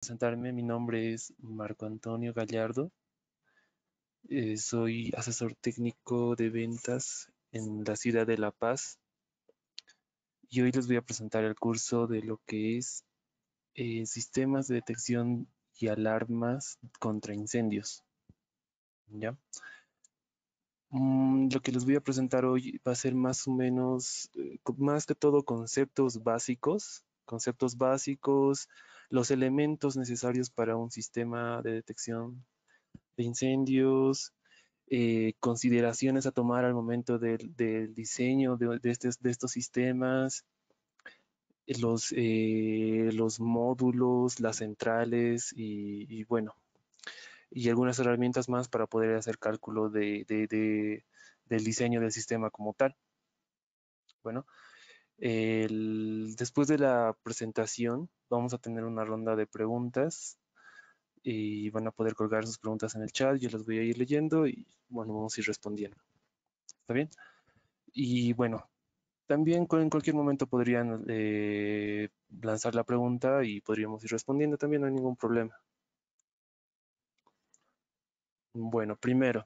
Presentarme, mi nombre es Marco Antonio Gallardo, soy asesor técnico de ventas en la ciudad de La Paz y hoy les voy a presentar el curso de lo que es sistemas de detección y alarmas contra incendios. ¿Ya? Lo que les voy a presentar hoy va a ser más o menos, más que todo conceptos básicos, los elementos necesarios para un sistema de detección de incendios, consideraciones a tomar al momento del diseño de estos sistemas, los módulos, las centrales y bueno, y algunas herramientas más para poder hacer cálculo del diseño del sistema como tal. Bueno, después de la presentación vamos a tener una ronda de preguntas y van a poder colgar sus preguntas en el chat. Yo las voy a ir leyendo y bueno, vamos a ir respondiendo. ¿Está bien? Y bueno, también en cualquier momento podrían lanzar la pregunta y podríamos ir respondiendo también, no hay ningún problema. Bueno, primero,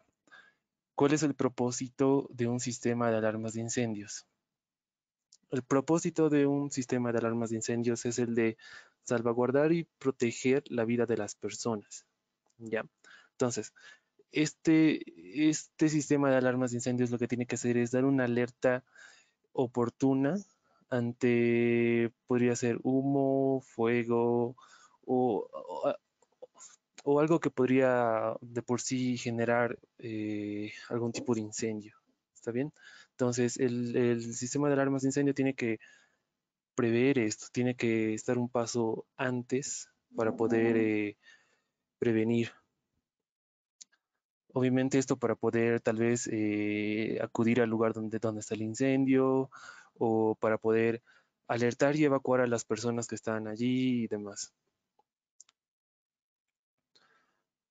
¿cuál es el propósito de un sistema de alarmas de incendios? El propósito de un sistema de alarmas de incendios es el de salvaguardar y proteger la vida de las personas. ¿Ya? Entonces, este sistema de alarmas de incendios lo que tiene que hacer es dar una alerta oportuna ante, podría ser humo, fuego o, o- o algo que podría de por sí generar algún tipo de incendio. ¿Está bien? Entonces, el sistema de alarmas de incendio tiene que prever esto, tiene que estar un paso antes para poder prevenir. Obviamente esto para poder tal vez acudir al lugar donde está el incendio o para poder alertar y evacuar a las personas que están allí y demás.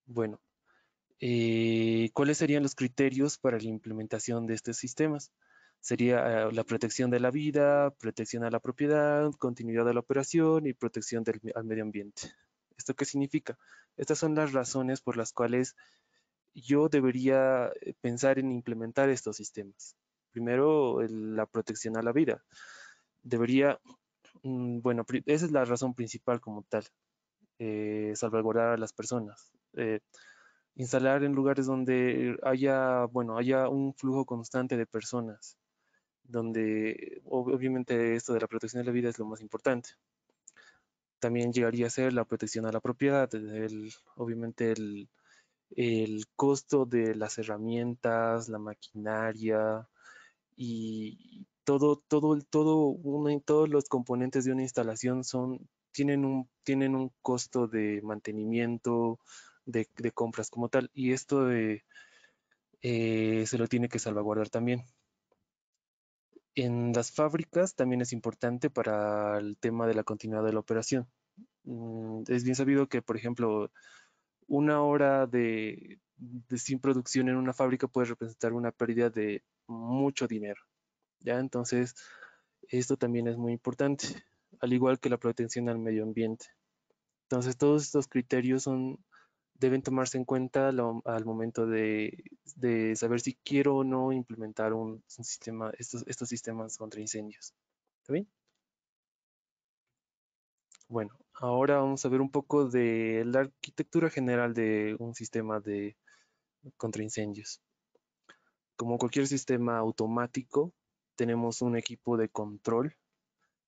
Bueno, ¿cuáles serían los criterios para la implementación de estos sistemas? Sería la protección de la vida, protección a la propiedad, continuidad de la operación y protección al medio ambiente. ¿Esto qué significa? Estas son las razones por las cuales yo debería pensar en implementar estos sistemas. Primero, la protección a la vida. Debería, bueno, esa es la razón principal como tal, salvaguardar a las personas. Instalar en lugares donde haya, bueno, haya un flujo constante de personas, donde obviamente esto de la protección de la vida es lo más importante. También llegaría a ser la protección a la propiedad, obviamente el costo de las herramientas, la maquinaria y todos los componentes de una instalación tienen un costo de mantenimiento, de compras como tal, y esto se lo tiene que salvaguardar también. En las fábricas también es importante para el tema de la continuidad de la operación. Es bien sabido que, por ejemplo, una hora de sin producción en una fábrica puede representar una pérdida de mucho dinero, ¿ya? Entonces, esto también es muy importante, al igual que la protección al medio ambiente. Entonces, todos estos criterios deben tomarse en cuenta al momento de saber si quiero o no implementar un sistema, estos sistemas contra incendios. ¿Está bien? Bueno, ahora vamos a ver un poco de la arquitectura general de un sistema de contra incendios. Como cualquier sistema automático, tenemos un equipo de control,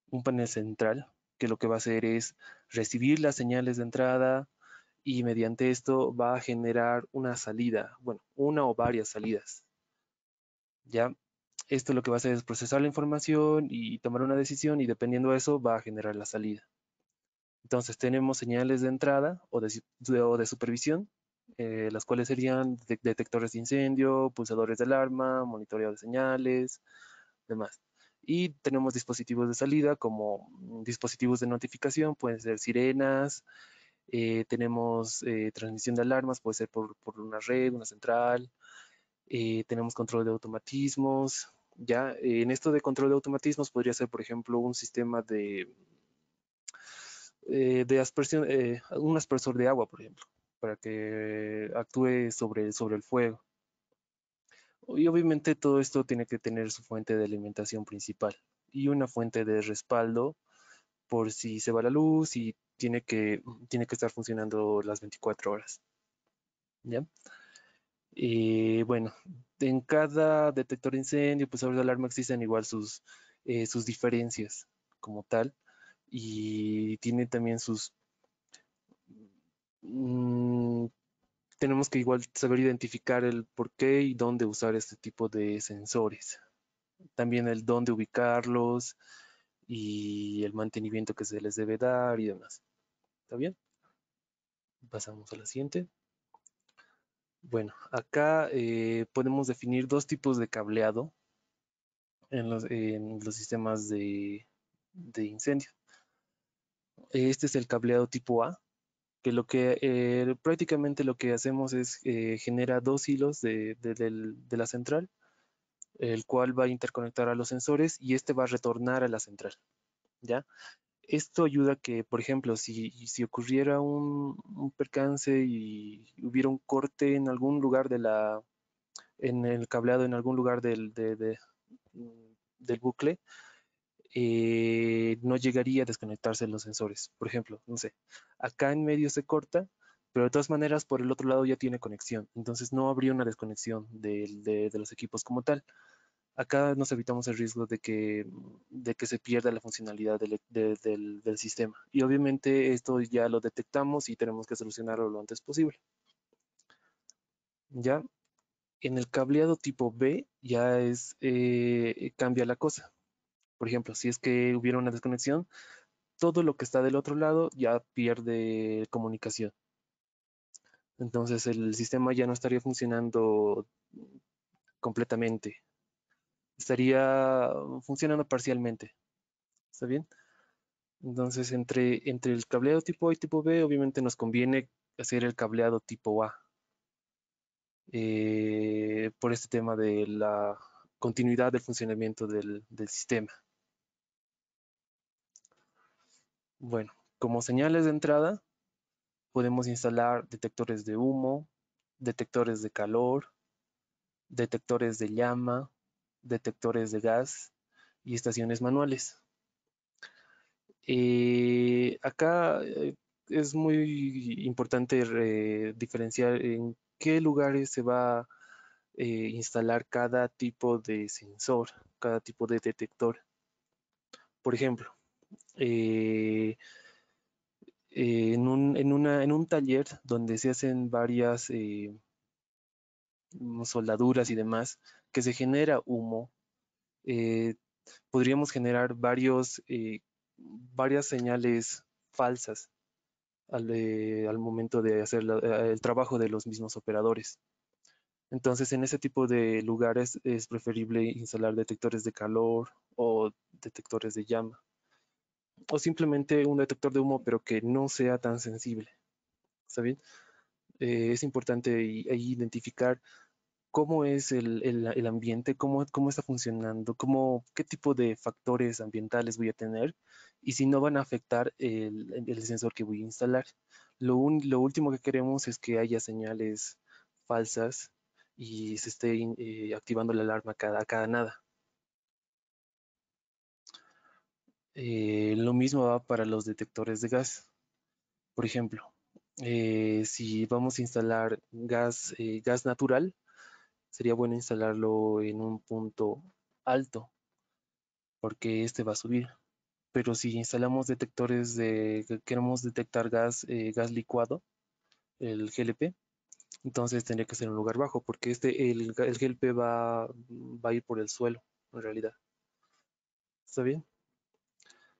un panel central, que lo que va a hacer es recibir las señales de entrada y mediante esto va a generar una salida, bueno, una o varias salidas. ¿Ya? Esto lo que va a hacer es procesar la información y tomar una decisión y dependiendo de eso va a generar la salida. Entonces tenemos señales de entrada o de supervisión, las cuales serían detectores de incendio, pulsadores de alarma, monitoreo de señales, demás. Y tenemos dispositivos de salida como dispositivos de notificación, pueden ser sirenas, tenemos transmisión de alarmas, puede ser por una red, una central, tenemos control de automatismos. Ya en esto de control de automatismos podría ser, por ejemplo, un sistema de aspersión, un aspersor de agua, por ejemplo, para que actúe sobre el fuego. Y obviamente todo esto tiene que tener su fuente de alimentación principal y una fuente de respaldo por si se va la luz y tiene que estar funcionando las 24 horas. ¿Ya? Y bueno, en cada detector de incendio, pues sobre de alarma existen igual sus diferencias como tal y tiene también mm, tenemos que igual saber identificar el por qué y dónde usar este tipo de sensores. También el dónde ubicarlos y el mantenimiento que se les debe dar y demás. ¿Está bien? Pasamos a la siguiente. Bueno, acá podemos definir dos tipos de cableado en los sistemas de incendio. Este es el cableado tipo A, que prácticamente lo que hacemos es genera dos hilos de la central, el cual va a interconectar a los sensores y este va a retornar a la central, ¿ya? Esto ayuda a que, por ejemplo, si ocurriera un percance y hubiera un corte en algún lugar en el cableado, en algún lugar del bucle, no llegaría a desconectarse los sensores. Por ejemplo, no sé, acá en medio se corta, pero de todas maneras por el otro lado ya tiene conexión. Entonces no habría una desconexión de los equipos como tal. Acá nos evitamos el riesgo de que se pierda la funcionalidad del sistema. Y obviamente esto ya lo detectamos y tenemos que solucionarlo lo antes posible. Ya en el cableado tipo B ya cambia la cosa. Por ejemplo, si es que hubiera una desconexión, todo lo que está del otro lado ya pierde comunicación. Entonces el sistema ya no estaría funcionando completamente, estaría funcionando parcialmente. ¿Está bien? Entonces entre el cableado tipo A y tipo B, obviamente nos conviene hacer el cableado tipo A, por este tema de la continuidad del funcionamiento del sistema. Bueno, como señales de entrada, podemos instalar detectores de humo, detectores de calor, detectores de llama, detectores de gas y estaciones manuales. Acá es muy importante diferenciar en qué lugares se va a instalar cada tipo de sensor, cada tipo de detector. Por ejemplo, eh, en un taller donde se hacen varias soldaduras y demás, que se genera humo, eh, podríamos generar varias señales falsas al momento de hacer el trabajo de los mismos operadores. Entonces, en ese tipo de lugares es preferible instalar detectores de calor o detectores de llama, o simplemente un detector de humo, pero que no sea tan sensible. ¿Está bien? Es importante ahí identificar cómo es el ambiente, cómo está funcionando, qué tipo de factores ambientales voy a tener y si no van a afectar el sensor que voy a instalar. Lo último que queremos es que haya señales falsas y se esté activando la alarma cada nada. Lo mismo va para los detectores de gas. Por ejemplo, si vamos a instalar gas natural, sería bueno instalarlo en un punto alto porque este va a subir. Pero si instalamos detectores que queremos detectar gas licuado, el GLP, entonces tendría que ser en un lugar bajo porque el GLP va a ir por el suelo, en realidad. ¿Está bien?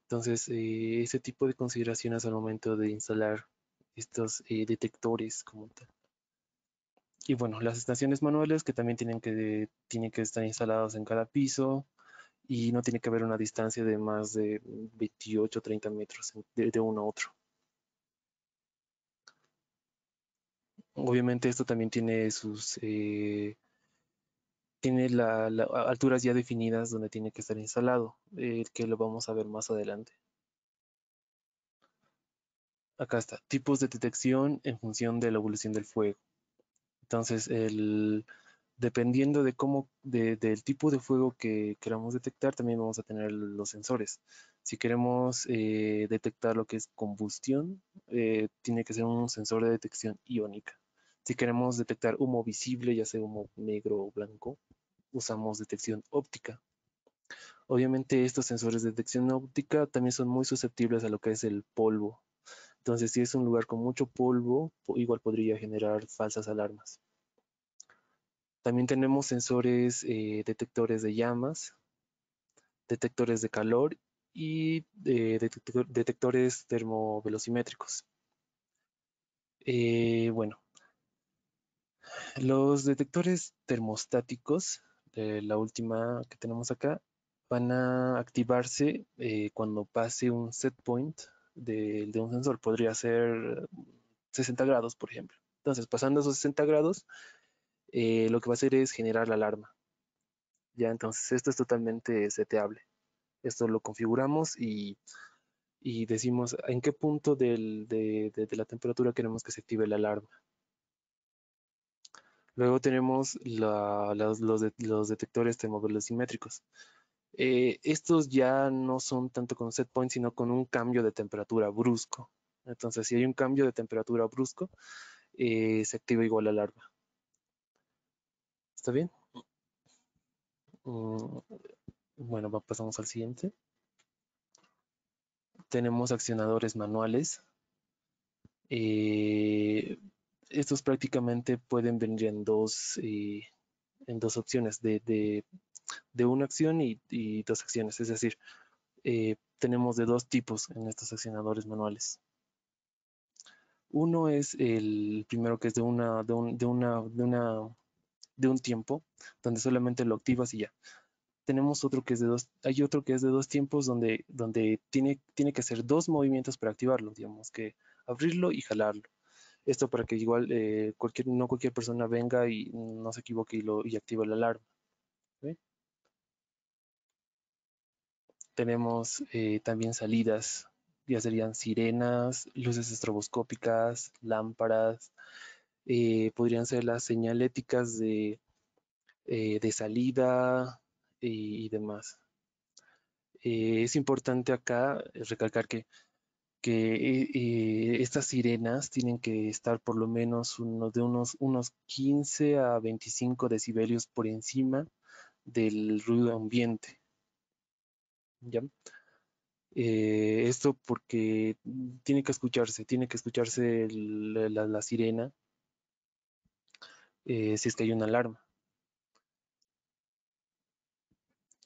Entonces, ese tipo de consideraciones al momento de instalar estos detectores como tal. Y bueno, las estaciones manuales que también tienen que estar instaladas en cada piso y no tiene que haber una distancia de más de 28 o 30 metros de uno a otro. Obviamente esto también tiene alturas ya definidas donde tiene que estar instalado, que lo vamos a ver más adelante. Acá está, tipos de detección en función de la evolución del fuego. Entonces, dependiendo de del tipo de fuego que queramos detectar, también vamos a tener los sensores. Si queremos detectar lo que es combustión, tiene que ser un sensor de detección iónica. Si queremos detectar humo visible, ya sea humo negro o blanco, usamos detección óptica. Obviamente estos sensores de detección óptica también son muy susceptibles a lo que es el polvo. Entonces, si es un lugar con mucho polvo, igual podría generar falsas alarmas. También tenemos sensores detectores de llamas, detectores de calor y detectores termovelocimétricos. Bueno, los detectores termostáticos, la última que tenemos acá, van a activarse cuando pase un set point de un sensor. Podría ser 60 grados, por ejemplo. Entonces, pasando esos 60 grados, lo que va a hacer es generar la alarma. Ya, entonces esto es totalmente seteable. Esto lo configuramos y decimos en qué punto de la temperatura queremos que se active la alarma. Luego tenemos los detectores termovelocimétricos. Estos ya no son tanto con set point, sino con un cambio de temperatura brusco. Entonces, si hay un cambio de temperatura brusco, se activa igual la alarma. ¿Está bien? Mm, bueno, pasamos al siguiente. Tenemos accionadores manuales. Eh, Estos prácticamente pueden venir en dos opciones, de una acción y dos acciones. Es decir, tenemos de dos tipos en estos accionadores manuales. Uno es el primero que es de un tiempo, donde solamente lo activas y ya. Tenemos otro que es de dos, hay otro que es de dos tiempos donde tiene que hacer dos movimientos para activarlo, digamos que abrirlo y jalarlo. Esto para que igual no cualquier persona venga y no se equivoque y active la alarma. ¿Sí? Tenemos también salidas, ya serían sirenas, luces estroboscópicas, lámparas, podrían ser las señaléticas de salida y demás. Es importante acá recalcar que estas sirenas tienen que estar por lo menos unos 15 a 25 decibelios por encima del ruido ambiente. ¿Ya? Esto porque tiene que escucharse la sirena si es que hay una alarma.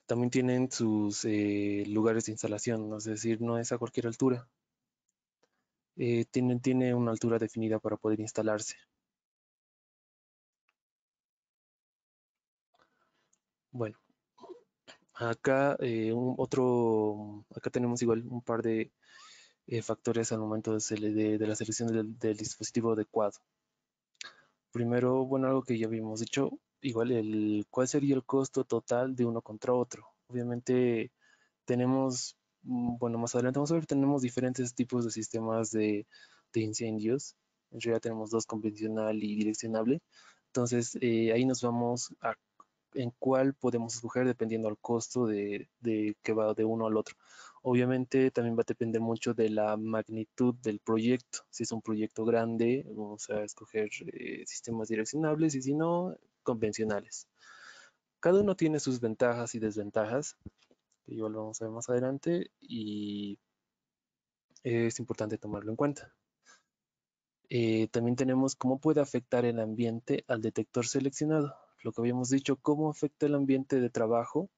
También tienen sus lugares de instalación, ¿no? Es decir, no es a cualquier altura. Tiene una altura definida para poder instalarse. Bueno, acá acá tenemos igual un par de factores al momento de la selección del dispositivo adecuado. Primero, bueno, algo que ya habíamos dicho, igual cuál sería el costo total de uno contra otro. Obviamente tenemos, bueno, más adelante vamos a ver, tenemos diferentes tipos de sistemas de incendios. En realidad tenemos dos, convencional y direccionable. Entonces, ahí nos vamos a en cuál podemos escoger dependiendo al costo de que va de uno al otro. Obviamente también va a depender mucho de la magnitud del proyecto. Si es un proyecto grande, vamos a escoger sistemas direccionables y si no, convencionales. Cada uno tiene sus ventajas y desventajas, que igual lo vamos a ver más adelante, y es importante tomarlo en cuenta. También tenemos cómo puede afectar el ambiente al detector seleccionado. Lo que habíamos dicho, cómo afecta el ambiente de trabajo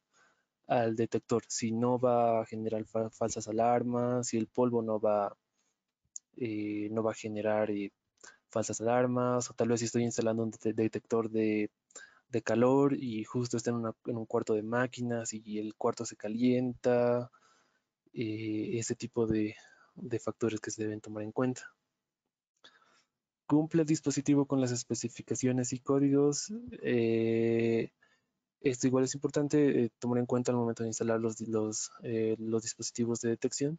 al detector, si no va a generar falsas alarmas, si el polvo no va a generar falsas alarmas, o tal vez si estoy instalando un detector de calor y justo está en un cuarto de máquinas y el cuarto se calienta, ese tipo de factores que se deben tomar en cuenta. ¿Cumple el dispositivo con las especificaciones y códigos? Esto igual es importante tomar en cuenta al momento de instalar los dispositivos de detección,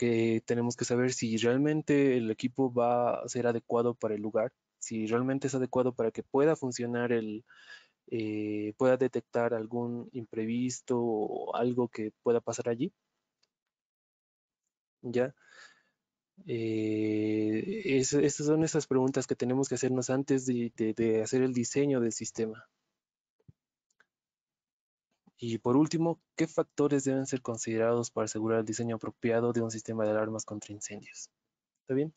que tenemos que saber si realmente el equipo va a ser adecuado para el lugar, si realmente es adecuado para que pueda funcionar pueda detectar algún imprevisto o algo que pueda pasar allí, ¿ya? Esas son esas preguntas que tenemos que hacernos antes de hacer el diseño del sistema. Y por último, ¿qué factores deben ser considerados para asegurar el diseño apropiado de un sistema de alarmas contra incendios? ¿Está bien?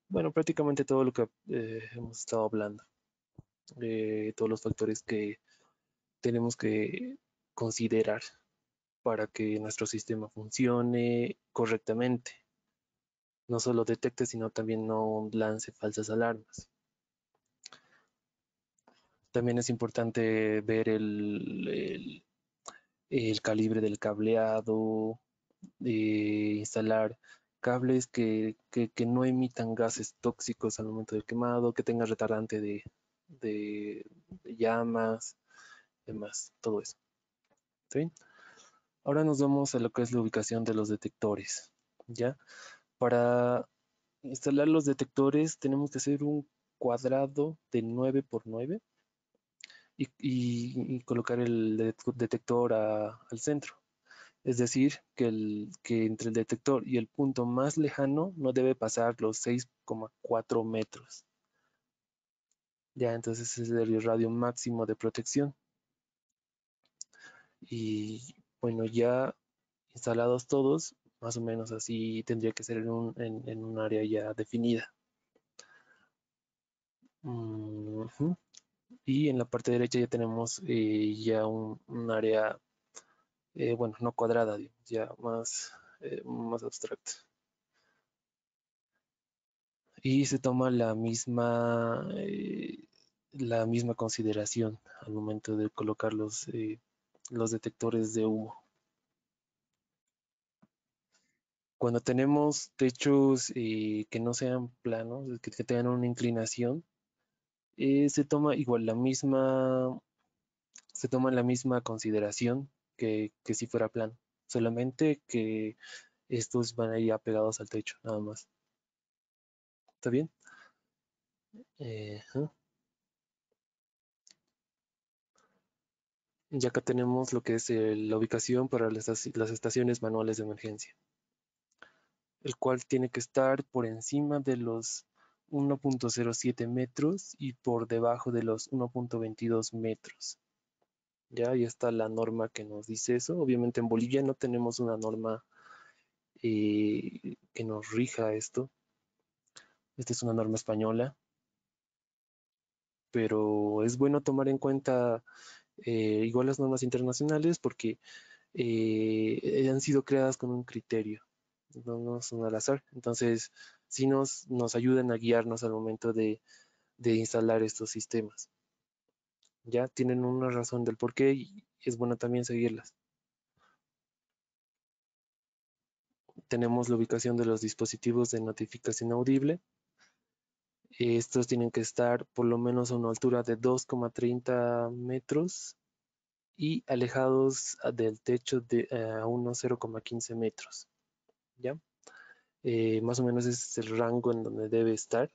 Bueno, prácticamente todo lo que hemos estado hablando, todos los factores que tenemos que considerar para que nuestro sistema funcione correctamente. No solo detecte, sino también no lance falsas alarmas. También es importante ver el calibre del cableado, instalar cables que no emitan gases tóxicos al momento del quemado, que tengan retardante de llamas, demás, todo eso. ¿Está bien? Ahora nos vamos a lo que es la ubicación de los detectores. ¿Ya? Para instalar los detectores tenemos que hacer un cuadrado de 9 por 9 y colocar el detector al centro. Es decir, que entre el detector y el punto más lejano no debe pasar los 6,4 metros. Ya, entonces ese es el radio máximo de protección. Y bueno, ya instalados todos, más o menos así tendría que ser en un área ya definida. Ujú. Y en la parte derecha ya tenemos ya un área, bueno, no cuadrada, digamos, ya más abstracta. Y se toma la misma consideración al momento de colocar los detectores de humo. Cuando tenemos techos que no sean planos, que tengan una inclinación, se toma igual se toma la misma consideración que si fuera plano, solamente que estos van a ir apegados al techo, nada más. ¿Está bien? Ajá. Y acá tenemos lo que es la ubicación para las estaciones manuales de emergencia, el cual tiene que estar por encima de los 1,07 metros y por debajo de los 1,22 metros. Ya, ahí está la norma que nos dice eso. Obviamente en Bolivia no tenemos una norma que nos rija esto. Esta es una norma española, pero es bueno tomar en cuenta igual las normas internacionales porque han sido creadas con un criterio, no son al azar. Entonces, sí nos ayudan a guiarnos al momento de instalar estos sistemas. Ya tienen una razón del por qué y es bueno también seguirlas. Tenemos la ubicación de los dispositivos de notificación audible. Estos tienen que estar por lo menos a una altura de 2,30 metros y alejados del techo a unos 0,15 metros. ¿Ya? Más o menos ese es el rango en donde debe estar.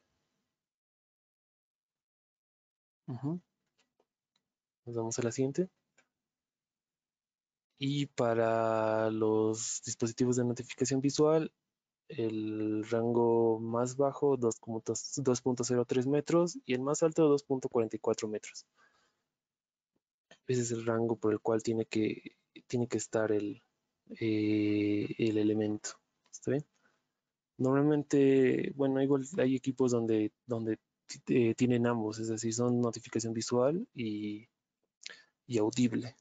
Ujú. Nos vamos a la siguiente. Y para los dispositivos de notificación visual, el rango más bajo 2,03 metros y el más alto 2,44 metros. Ese es el rango por el cual tiene que estar el elemento. ¿Está bien? Normalmente, bueno, igual hay equipos donde tienen ambos, es decir, son notificación visual y audible.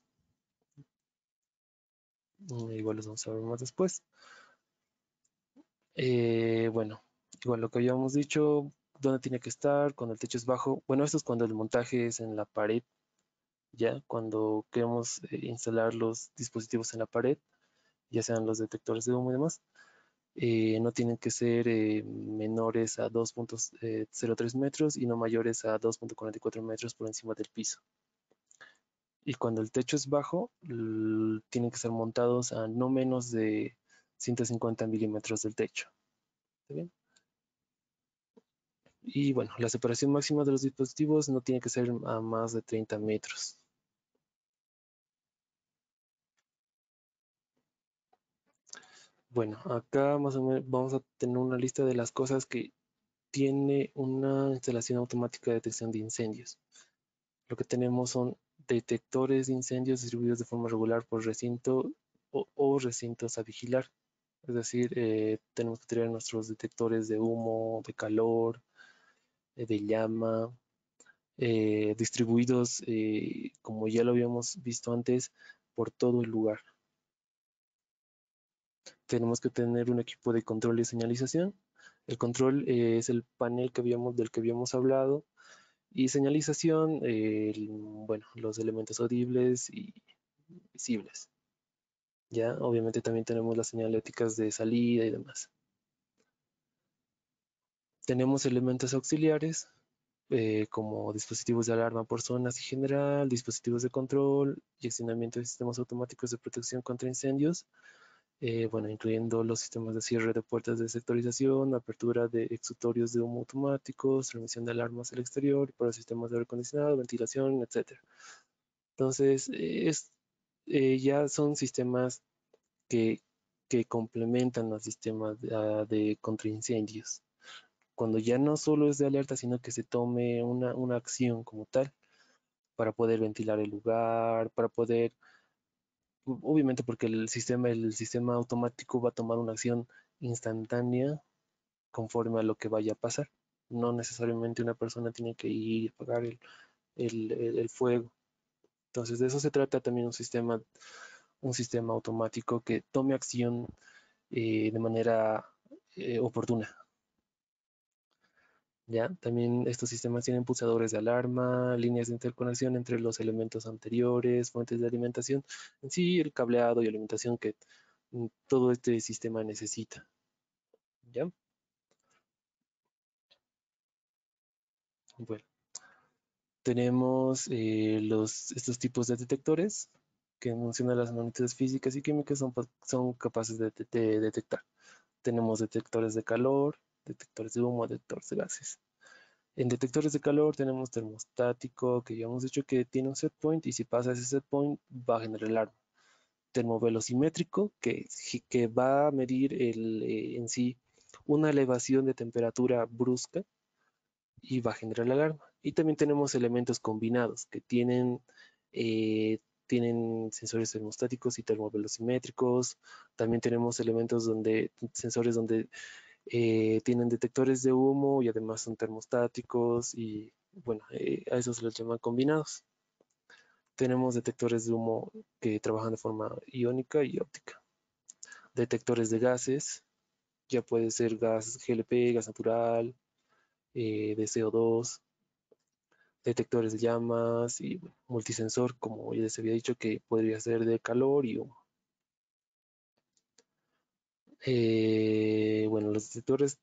Igual los vamos a ver más después. Bueno, igual lo que habíamos dicho, dónde tiene que estar, cuando el techo es bajo. Bueno, esto es cuando el montaje es en la pared, ya, cuando queremos instalar los dispositivos en la pared, ya sean los detectores de humo y demás. No tienen que ser menores a 2,03 metros y no mayores a 2,44 metros por encima del piso. Y cuando el techo es bajo, tienen que ser montados a no menos de 150 milímetros del techo. ¿Está bien? Y bueno, la separación máxima de los dispositivos no tiene que ser a más de 30 metros. Bueno, acá más o menos vamos a tener una lista de las cosas que tiene una instalación automática de detección de incendios. Lo que tenemos son detectores de incendios distribuidos de forma regular por recinto o recintos a vigilar. Es decir, tenemos que tener nuestros detectores de humo, de calor, de llama, distribuidos, como ya lo habíamos visto antes, por todo el lugar. Tenemos que tener un equipo de control y señalización. El control es el panel del que habíamos hablado. Y señalización, bueno, los elementos audibles y visibles. Ya, obviamente también tenemos las señaléticas de salida y demás. Tenemos elementos auxiliares, como dispositivos de alarma por zonas y general, dispositivos de control y accionamiento de sistemas automáticos de protección contra incendios, bueno, incluyendo los sistemas de cierre de puertas de sectorización, apertura de exutorios de humo automáticos, transmisión de alarmas al exterior, para sistemas de aire acondicionado, ventilación, etc. Entonces, ya son sistemas que, que complementan los sistemas de contraincendios. Cuando ya no solo es de alerta, sino que se tome una acción como tal para poder ventilar el lugar, para poder, obviamente porque el sistema automático va a tomar una acción instantánea conforme a lo que vaya a pasar. No necesariamente una persona tiene que ir a apagar el fuego. Entonces de eso se trata también un sistema automático que tome acción de manera oportuna. ¿Ya? También estos sistemas tienen pulsadores de alarma, líneas de interconexión entre los elementos anteriores, fuentes de alimentación, en sí el cableado y alimentación que todo este sistema necesita. ¿Ya? Bueno, tenemos estos tipos de detectores que mencionan las magnitudes físicas y químicas son capaces de detectar. Tenemos detectores de calor, detectores de humo, detectores de gases. En detectores de calor tenemos termostático, que ya hemos dicho que tiene un set point y si pasa ese set point va a generar alarma. Termovelocimétrico, que va a medir en sí una elevación de temperatura brusca y va a generar la alarma. Y también tenemos elementos combinados que tienen sensores termostáticos y termovelocimétricos. También tenemos sensores donde tienen detectores de humo y además son termostáticos y bueno, a eso se les llama combinados. Tenemos detectores de humo que trabajan de forma iónica y óptica. Detectores de gases, ya puede ser gas GLP, gas natural, de CO2, detectores de llamas y bueno, multisensor, como ya les había dicho, que podría ser de calor y humo. Bueno, los detectores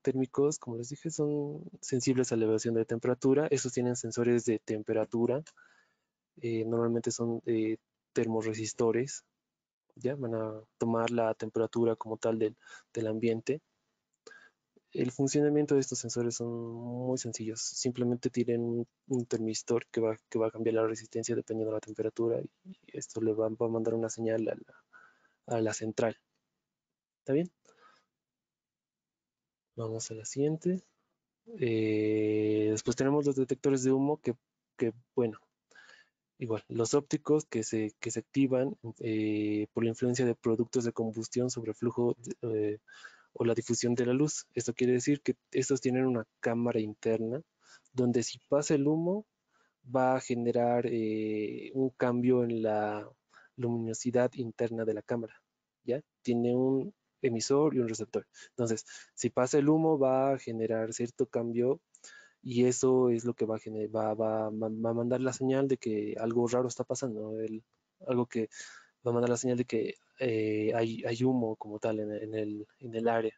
térmicos, como les dije, son sensibles a la elevación de temperatura. Estos tienen sensores de temperatura. Normalmente son termoresistores. ¿Ya? Van a tomar la temperatura como tal del ambiente. El funcionamiento de estos sensores son muy sencillos. Simplemente tienen un termistor que va a cambiar la resistencia dependiendo de la temperatura y esto le va a mandar una señal a la central. ¿Está bien? Vamos a la siguiente. Después tenemos los detectores de humo bueno, igual, los ópticos que se activan por la influencia de productos de combustión sobre el flujo o la difusión de la luz. Esto quiere decir que estos tienen una cámara interna donde si pasa el humo va a generar un cambio en la luminosidad interna de la cámara. ¿Ya? Tiene un emisor y un receptor. Entonces, si pasa el humo va a generar cierto cambio y eso es lo que va a mandar la señal de que algo raro está pasando, algo que va a mandar la señal de que hay humo como tal en el área.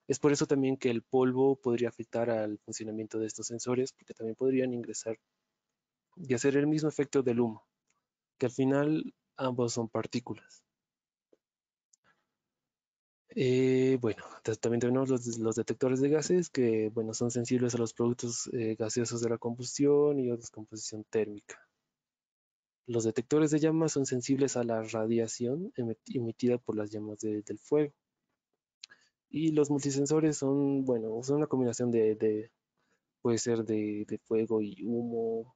Es por eso también que el polvo podría afectar al funcionamiento de estos sensores, porque también podrían ingresar y hacer el mismo efecto del humo, que al final ambos son partículas. Bueno, también tenemos los detectores de gases que, bueno, son sensibles a los productos gaseosos de la combustión y o descomposición térmica. Los detectores de llamas son sensibles a la radiación emitida por las llamas del fuego. Y los multisensores son, bueno, son una combinación puede ser de fuego y humo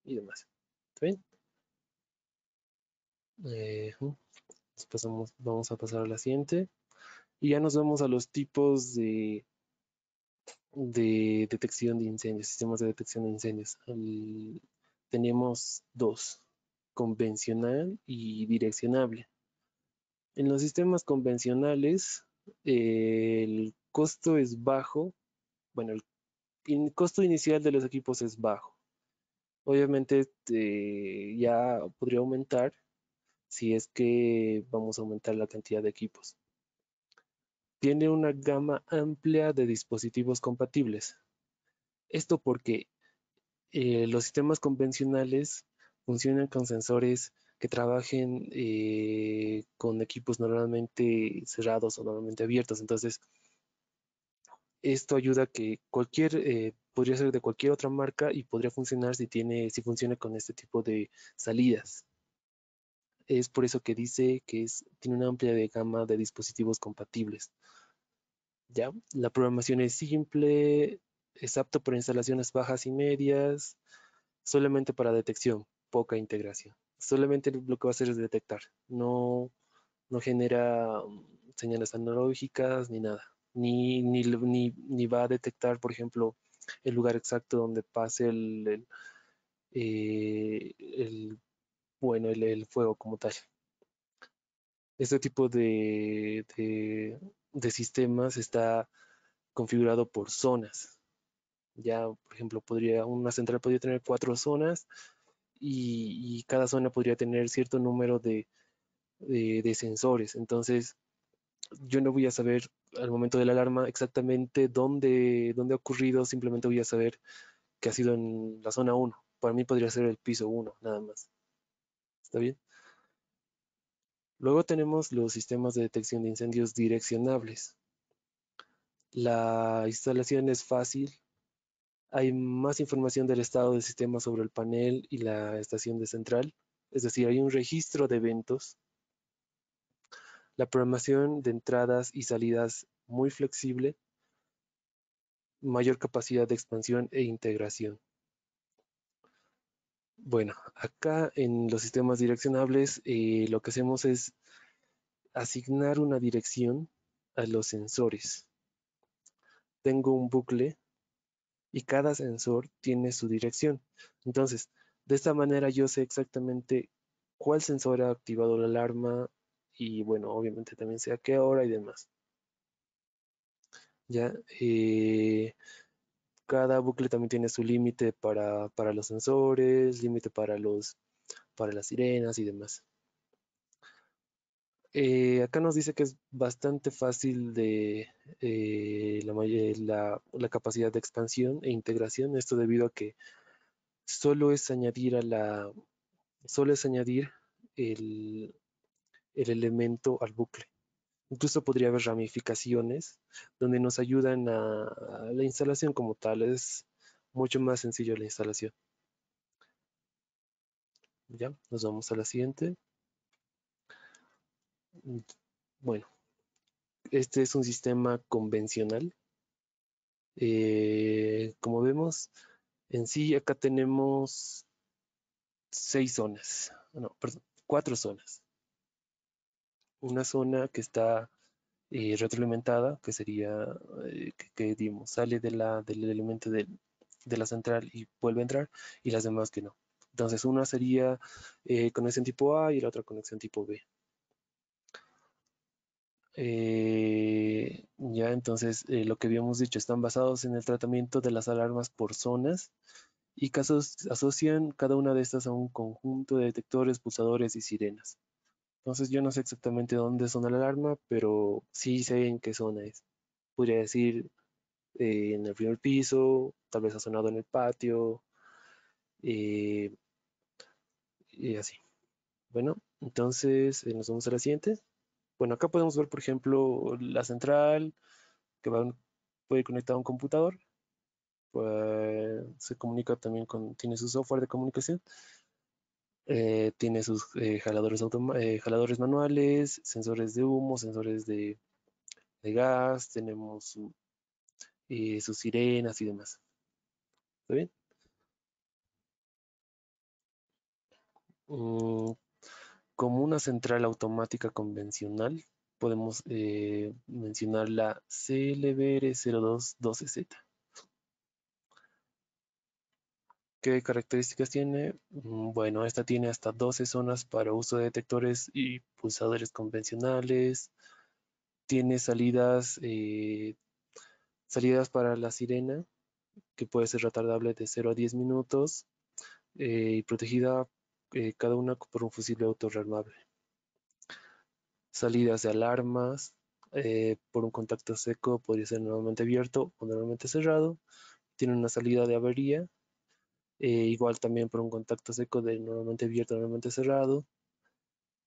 y demás. ¿Está bien? Después vamos a pasar a la siguiente. Y ya nos vamos a los tipos de detección de incendios, sistemas de detección de incendios. Tenemos dos, convencional y direccionable. En los sistemas convencionales, el costo es bajo. Bueno, el costo inicial de los equipos es bajo. Obviamente ya podría aumentar si es que vamos a aumentar la cantidad de equipos. Tiene una gama amplia de dispositivos compatibles. Esto porque los sistemas convencionales funcionan con sensores que trabajen con equipos normalmente cerrados o normalmente abiertos. Entonces, esto ayuda a que podría ser de cualquier otra marca y podría funcionar si funciona con este tipo de salidas. Es por eso que dice que tiene una amplia gama de dispositivos compatibles. ¿Ya? La programación es simple, es apto para instalaciones bajas y medias, solamente para detección, poca integración. Solamente lo que va a hacer es detectar, no genera señales analógicas ni nada, ni va a detectar, por ejemplo, el lugar exacto donde pase bueno, el fuego como tal. Este tipo de sistemas está configurado por zonas. Ya, por ejemplo, una central podría tener 4 zonas y cada zona podría tener cierto número de sensores. Entonces, yo no voy a saber al momento de la alarma exactamente dónde ha ocurrido, simplemente voy a saber que ha sido en la zona 1. Para mí podría ser el piso 1, nada más. ¿Está bien? Luego tenemos los sistemas de detección de incendios direccionables. La instalación es fácil. Hay más información del estado del sistema sobre el panel y la estación de central. Es decir, hay un registro de eventos. La programación de entradas y salidas muy flexible, mayor capacidad de expansión e integración. Bueno, acá en los sistemas direccionables lo que hacemos es asignar una dirección a los sensores. Tengo un bucle y cada sensor tiene su dirección. Entonces, de esta manera yo sé exactamente cuál sensor ha activado la alarma y bueno, obviamente también sé a qué hora y demás. Ya, cada bucle también tiene su límite para los sensores, límite para las sirenas y demás. Acá nos dice que es bastante fácil la capacidad de expansión e integración. Esto debido a que solo es añadir solo es añadir el, el elemento al bucle. Incluso podría haber ramificaciones donde nos ayudan a la instalación como tal. Es mucho más sencillo la instalación. Ya, nos vamos a la siguiente. Bueno, este es un sistema convencional. Como vemos, en sí acá tenemos 6 zonas. No, perdón, 4 zonas. Una zona que está retroalimentada, que sería digamos, sale del elemento de la central y vuelve a entrar, y las demás que no. Entonces, una sería conexión tipo A y la otra conexión tipo B. Ya, entonces, lo que habíamos dicho, están basados en el tratamiento de las alarmas por zonas y casos asocian cada una de estas a un conjunto de detectores, pulsadores y sirenas. Entonces, yo no sé exactamente dónde suena la alarma, pero sí sé en qué zona es. Podría decir en el primer piso, tal vez ha sonado en el patio, eh, y así. Bueno, entonces nos vamos a la siguiente. Bueno, acá podemos ver, por ejemplo, la central que puede conectar a un computador, pues, se comunica también tiene su software de comunicación, tiene sus jaladores manuales, sensores de humo, sensores de gas, tenemos sus sirenas y demás. ¿Está bien? Mm, Como una central automática convencional, podemos mencionar la CLBR0212Z. ¿Qué características tiene? Bueno, esta tiene hasta 12 zonas para uso de detectores y pulsadores convencionales. Tiene salidas para la sirena, que puede ser retardable de 0 a 10 minutos y protegida cada una por un fusible autorrearmable. Salidas de alarmas por un contacto seco, podría ser normalmente abierto o normalmente cerrado. Tiene una salida de avería, igual también por un contacto seco de normalmente abierto o normalmente cerrado.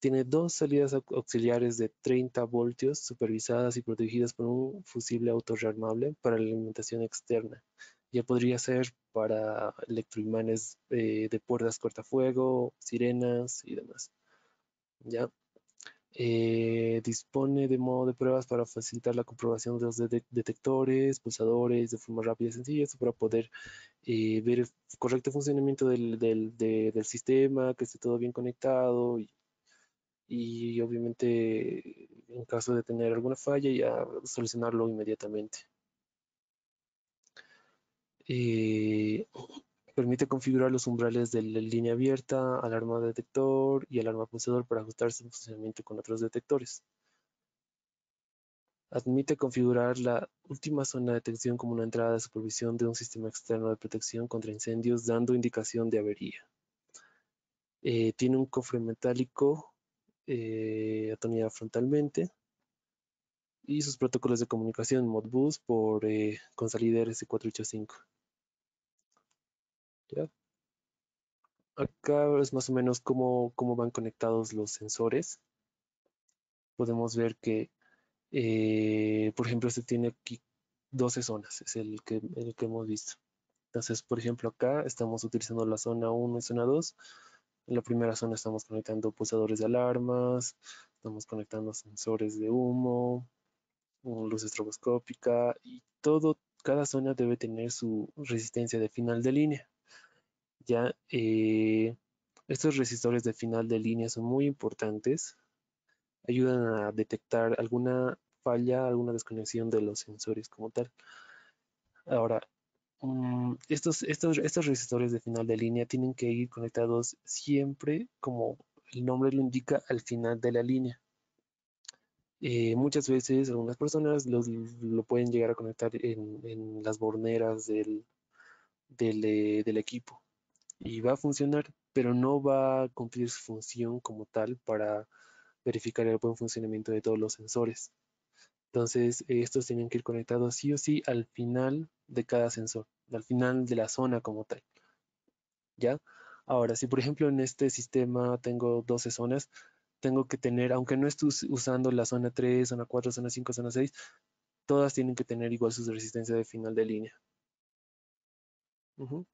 Tiene dos salidas auxiliares de 30 voltios supervisadas y protegidas por un fusible autorrearmable para la alimentación externa. Ya podría ser para electroimanes de puertas cortafuego, sirenas y demás. ¿Ya? Dispone de modo de pruebas para facilitar la comprobación de los detectores, pulsadores de forma rápida y sencilla, esto para poder ver el correcto funcionamiento del sistema, que esté todo bien conectado y obviamente en caso de tener alguna falla ya solucionarlo inmediatamente. Eh, Permite configurar los umbrales de la línea abierta, alarma detector y alarma pulsador para ajustarse en funcionamiento con otros detectores. Admite configurar la última zona de detección como una entrada de supervisión de un sistema externo de protección contra incendios, dando indicación de avería. Tiene un cofre metálico atornillado frontalmente y sus protocolos de comunicación Modbus con salida RS485. ¿Ya? Acá es más o menos cómo van conectados los sensores. Podemos ver que, por ejemplo, este tiene aquí 12 zonas, es el que hemos visto. Entonces, por ejemplo, acá estamos utilizando la zona 1 y zona 2. En la primera zona estamos conectando pulsadores de alarmas, estamos conectando sensores de humo, luz estroboscópica y cada zona debe tener su resistencia de final de línea. Ya, estos resistores de final de línea son muy importantes, ayudan a detectar alguna falla, alguna desconexión de los sensores como tal. Ahora, estos resistores de final de línea tienen que ir conectados siempre, como el nombre lo indica, al final de la línea. Muchas veces algunas personas lo pueden llegar a conectar en las borneras del equipo y va a funcionar, pero no va a cumplir su función como tal para verificar el buen funcionamiento de todos los sensores. Entonces, estos tienen que ir conectados sí o sí al final de cada sensor, al final de la zona como tal. ¿Ya? Ahora, si por ejemplo en este sistema tengo 12 zonas, tengo que tener, aunque no esté usando la zona 3, zona 4, zona 5, zona 6, todas tienen que tener igual su resistencia de final de línea. Ujú.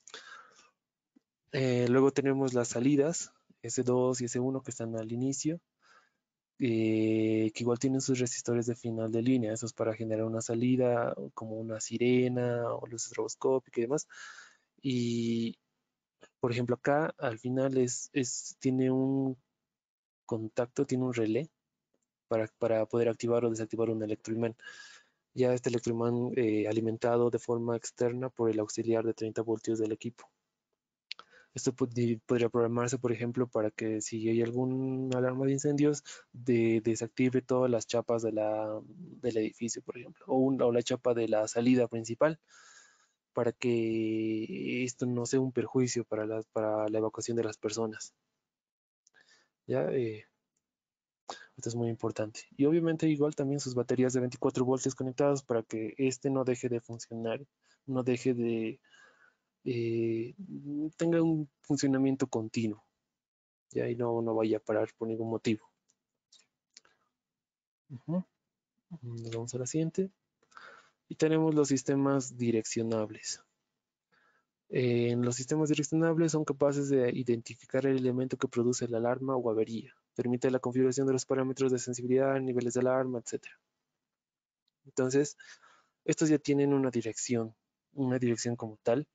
Luego tenemos las salidas, S2 y S1 que están al inicio, que igual tienen sus resistores de final de línea. Eso es para generar una salida como una sirena o luz estroboscópica y demás. Y por ejemplo acá al final tiene un contacto, tiene un relé para poder activar o desactivar un electroimán. Ya este electroimán alimentado de forma externa por el auxiliar de 30 voltios del equipo. Esto podría programarse, por ejemplo, para que si hay alguna alarma de incendios, desactive todas las chapas del edificio, por ejemplo, o la chapa de la salida principal, para que esto no sea un perjuicio para la evacuación de las personas. ¿Ya? Esto es muy importante. Y obviamente igual también sus baterías de 24 voltios conectadas para que este no deje de funcionar, no deje de, tenga un funcionamiento continuo, ya y no vaya a parar por ningún motivo. Ujú. Nos vamos a la siguiente. Y tenemos los sistemas direccionables. En los sistemas direccionables son capaces de identificar el elemento que produce la alarma o avería. Permite la configuración de los parámetros de sensibilidad, niveles de alarma, etc. Entonces, estos ya tienen una dirección como tal.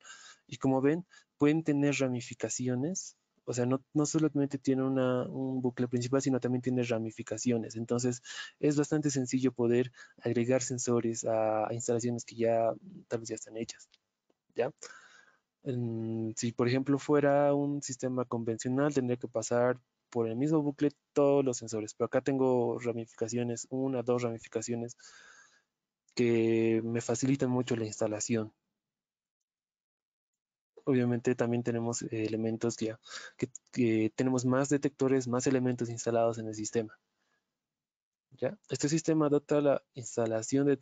Y como ven, pueden tener ramificaciones. O sea, no solamente tiene un bucle principal, sino también tiene ramificaciones. Entonces, es bastante sencillo poder agregar sensores a instalaciones que ya tal vez ya están hechas. ¿Ya? Si por ejemplo fuera un sistema convencional, tendría que pasar por el mismo bucle todos los sensores, pero acá tengo ramificaciones, una, dos ramificaciones que me facilitan mucho la instalación. Obviamente también tenemos elementos que tenemos más detectores, más elementos instalados en el sistema. ¿Ya? Este sistema adopta la instalación de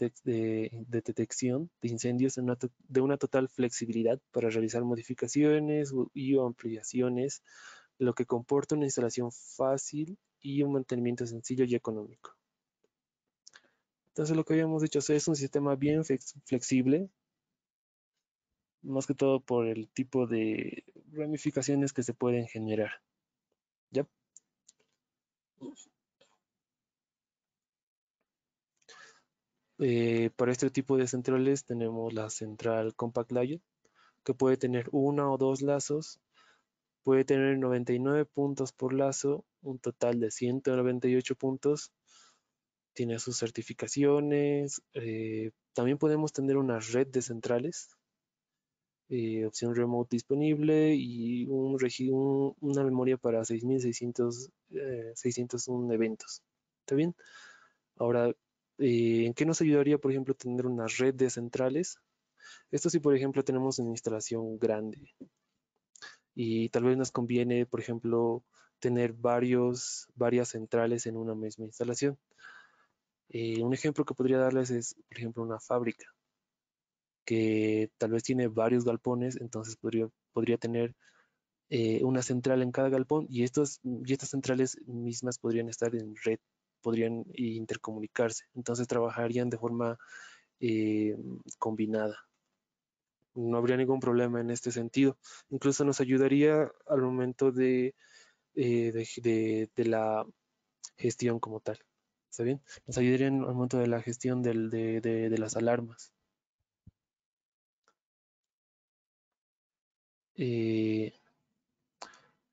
detección de incendios de una total flexibilidad para realizar modificaciones y ampliaciones, lo que comporta una instalación fácil y un mantenimiento sencillo y económico. Entonces lo que habíamos dicho es un sistema bien flexible, más que todo por el tipo de ramificaciones que se pueden generar. ¿Ya? Para este tipo de centrales tenemos la central Compact Layer, que puede tener una o dos lazos, puede tener 99 puntos por lazo, un total de 198 puntos, tiene sus certificaciones, también podemos tener una red de centrales, opción remote disponible y una memoria para 601 eventos. ¿Está bien? Ahora, ¿en qué nos ayudaría, por ejemplo, tener una red de centrales? Esto si, por ejemplo, tenemos una instalación grande y tal vez nos conviene, por ejemplo, tener varias centrales en una misma instalación. Un ejemplo que podría darles es, por ejemplo, una fábrica que tal vez tiene varios galpones, entonces podría tener una central en cada galpón y estas centrales mismas podrían estar en red, podrían intercomunicarse, entonces trabajarían de forma eh, combinada. No habría ningún problema en este sentido. Incluso nos ayudaría al momento de la gestión como tal. ¿Está bien? Nos ayudaría al momento de la gestión de las alarmas. Eh,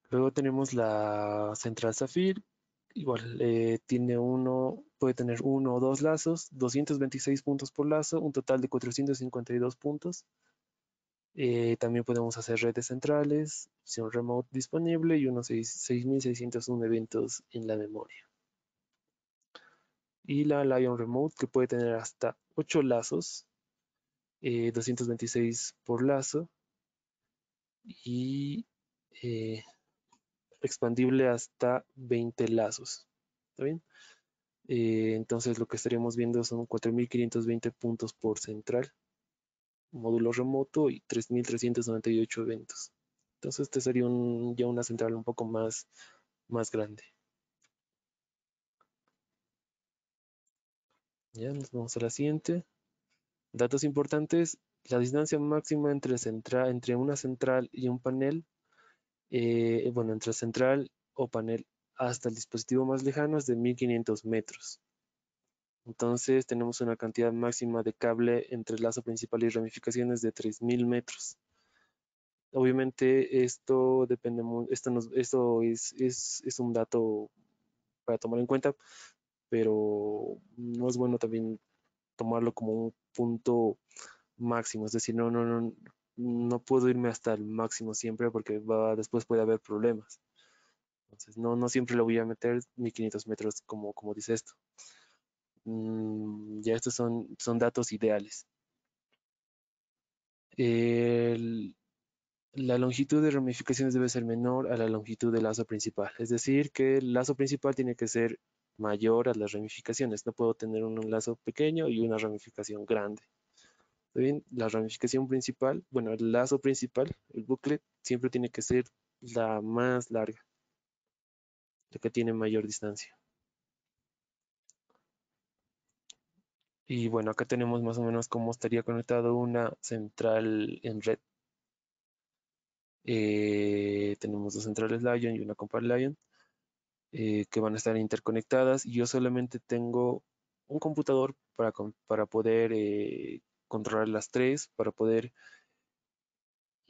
Luego tenemos la central Zafir. Igual, puede tener uno o dos lazos, 226 puntos por lazo, un total de 452 puntos. También podemos hacer redes centrales, opción remote disponible y unos 6.601 eventos en la memoria. Y la Lion Remote que puede tener hasta 8 lazos, 226 por lazo y eh, expandible hasta 20 lazos. ¿Está bien? Entonces lo que estaríamos viendo son 4.520 puntos por central, módulo remoto y 3.398 eventos. Entonces este sería ya una central un poco más grande. Ya nos vamos a la siguiente. Datos importantes. La distancia máxima entre una central y un panel, bueno, entre central o panel hasta el dispositivo más lejano es de 1.500 metros. Entonces tenemos una cantidad máxima de cable entre el lazo principal y ramificaciones de 3.000 metros. Obviamente esto depende, esto es un dato para tomar en cuenta, pero no es bueno también tomarlo como un punto máximo, es decir, no puedo irme hasta el máximo siempre porque después puede haber problemas. Entonces, no siempre le voy a meter 1.500 metros como dice esto. Ya estos son datos ideales. El- la longitud de ramificaciones debe ser menor a la longitud del lazo principal. Es decir, que el lazo principal tiene que ser mayor a las ramificaciones. No puedo tener un lazo pequeño y una ramificación grande. ¿Está bien? La ramificación principal, bueno, el lazo principal, el booklet, siempre tiene que ser la más larga, la que tiene mayor distancia. Y bueno, acá tenemos más o menos cómo estaría conectado una central en red. Tenemos dos centrales Lion y una Compar Lion que van a estar interconectadas y yo solamente tengo un computador para poder controlar las tres, para poder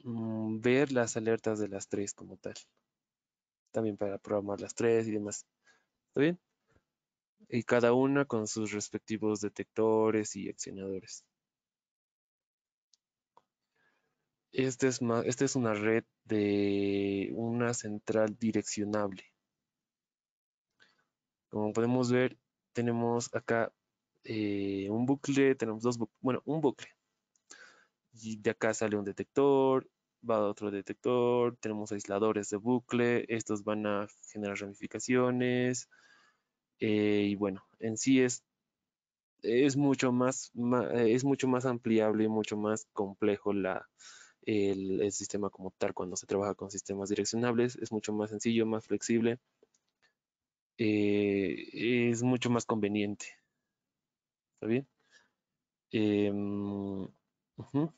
ver las alertas de las tres como tal. También para programar las tres y demás. ¿Está bien? Y cada una con sus respectivos detectores y accionadores. Esta es una red de una central direccionable. Como podemos ver, tenemos acá un bucle, tenemos dos bucles, bueno, un bucle. Y de acá sale un detector, va a otro detector, tenemos aisladores de bucle, estos van a generar ramificaciones. Y bueno, en sí es mucho más ampliable y mucho más complejo el sistema como tal cuando se trabaja con sistemas direccionables. Es mucho más sencillo, más flexible, es mucho más conveniente. ¿Está bien? Ujú.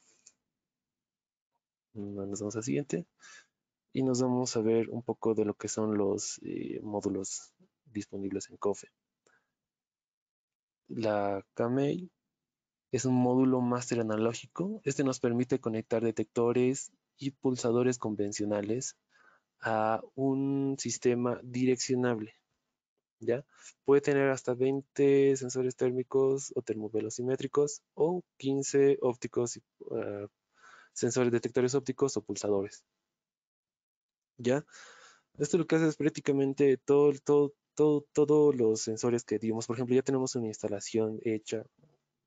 Nos vamos al siguiente y nos vamos a ver un poco de lo que son los módulos disponibles en COFE. La CAMEI es un módulo máster analógico. Este nos permite conectar detectores y pulsadores convencionales a un sistema direccionable. ¿Ya? Puede tener hasta 20 sensores térmicos o termovelocimétricos o 15 ópticos, sensores detectores ópticos o pulsadores. ¿Ya? Esto lo que hace es prácticamente todos los sensores que digamos, por ejemplo, ya tenemos una instalación hecha,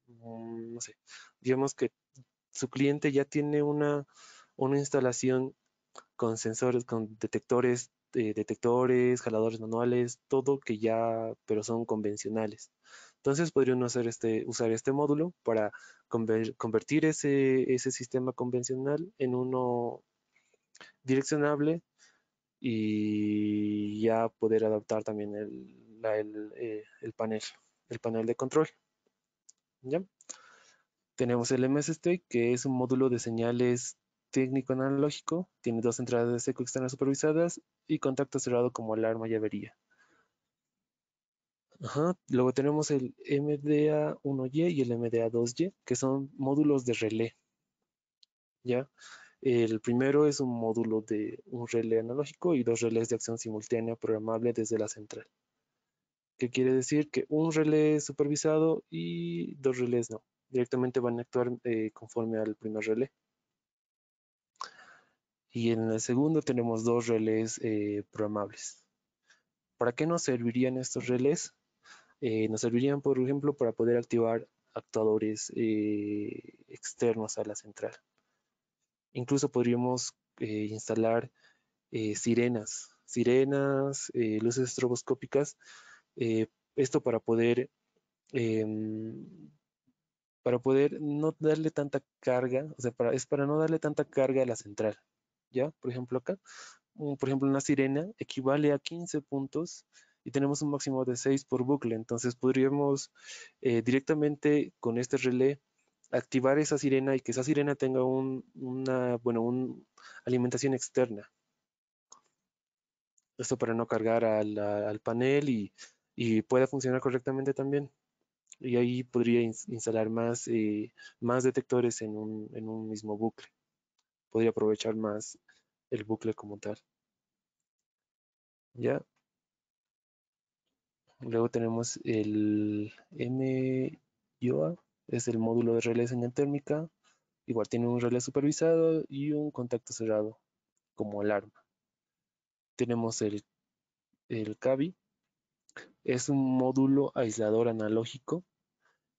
no sé, digamos que su cliente ya tiene una instalación con sensores, con detectores, jaladores manuales, todo que ya, pero son convencionales. Entonces podría uno usar este módulo para convertir ese sistema convencional en uno direccionable y ya poder adaptar también el panel de control. ¿Ya? Tenemos el MSSTEC, que es un módulo de señales técnico analógico, tiene dos entradas de seco externas supervisadas y contacto cerrado como alarma y avería. Ajá. Luego tenemos el MDA1Y y el MDA2Y, que son módulos de relé. ¿Ya? El primero es un módulo de un relé analógico y dos relés de acción simultánea programable desde la central. ¿Qué quiere decir? Que un relé es supervisado y dos relés no. Directamente van a actuar conforme al primer relé. Y en el segundo tenemos dos relés programables. ¿Para qué nos servirían estos relés? Nos servirían, por ejemplo, para poder activar actuadores externos a la central. Incluso podríamos instalar luces estroboscópicas, esto para poder no darle tanta carga, o sea, es para no darle tanta carga a la central. ¿Ya? Por ejemplo, acá, por ejemplo, una sirena equivale a 15 puntos y tenemos un máximo de 6 por bucle. Entonces podríamos directamente con este relé activar esa sirena y que esa sirena tenga una alimentación externa. Esto para no cargar al panel y pueda funcionar correctamente también. Y ahí podría instalar más detectores en un mismo bucle. Podría aprovechar más el bucle como tal. ¿Ya? Luego tenemos el MIOA, es el módulo de relé de señal térmica. Igual tiene un relé supervisado y un contacto cerrado como alarma. Tenemos el CAVI, es un módulo aislador analógico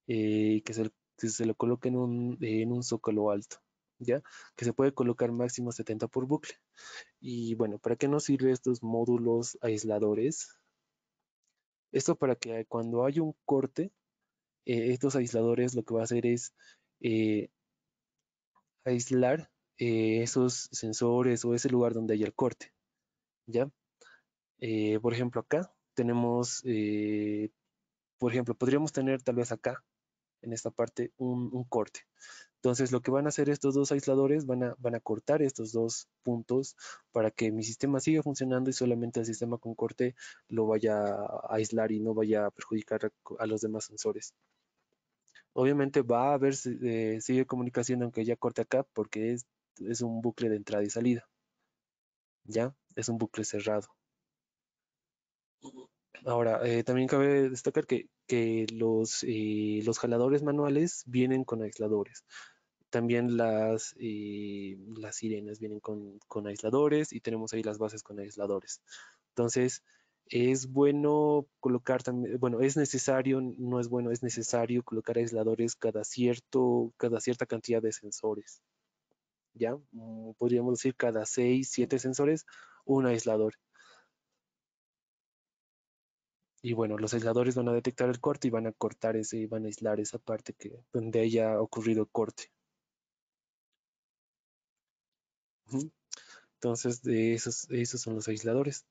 que se lo coloca en un zócalo alto, ¿ya? Que se puede colocar máximo 70 por bucle. Y bueno, ¿para qué nos sirven estos módulos aisladores? Esto para que cuando hay un corte, estos aisladores lo que va a hacer es eh, aislar esos sensores o ese lugar donde haya el corte, ¿ya? Por ejemplo, acá tenemos, por ejemplo, podríamos tener tal vez acá en esta parte un corte. Entonces, lo que van a hacer estos dos aisladores, van a cortar estos dos puntos para que mi sistema siga funcionando y solamente el sistema con corte lo vaya a aislar y no vaya a perjudicar a los demás sensores. Obviamente va a haber sigue comunicación aunque ya corte acá porque es un bucle de entrada y salida. ¿Ya? Es un bucle cerrado. Ahora, también cabe destacar que los jaladores manuales vienen con aisladores. También las sirenas vienen con aisladores y tenemos ahí las bases con aisladores. Entonces, es bueno colocar también, bueno, es necesario, no es bueno, es necesario colocar aisladores cada cierta cantidad de sensores. ¿Ya? Podríamos decir cada 6, 7 sensores, un aislador. Y bueno, los aisladores van a detectar el corte y van a cortar van a aislar esa parte donde haya ocurrido el corte. Ujú. Entonces, esos son los aisladores.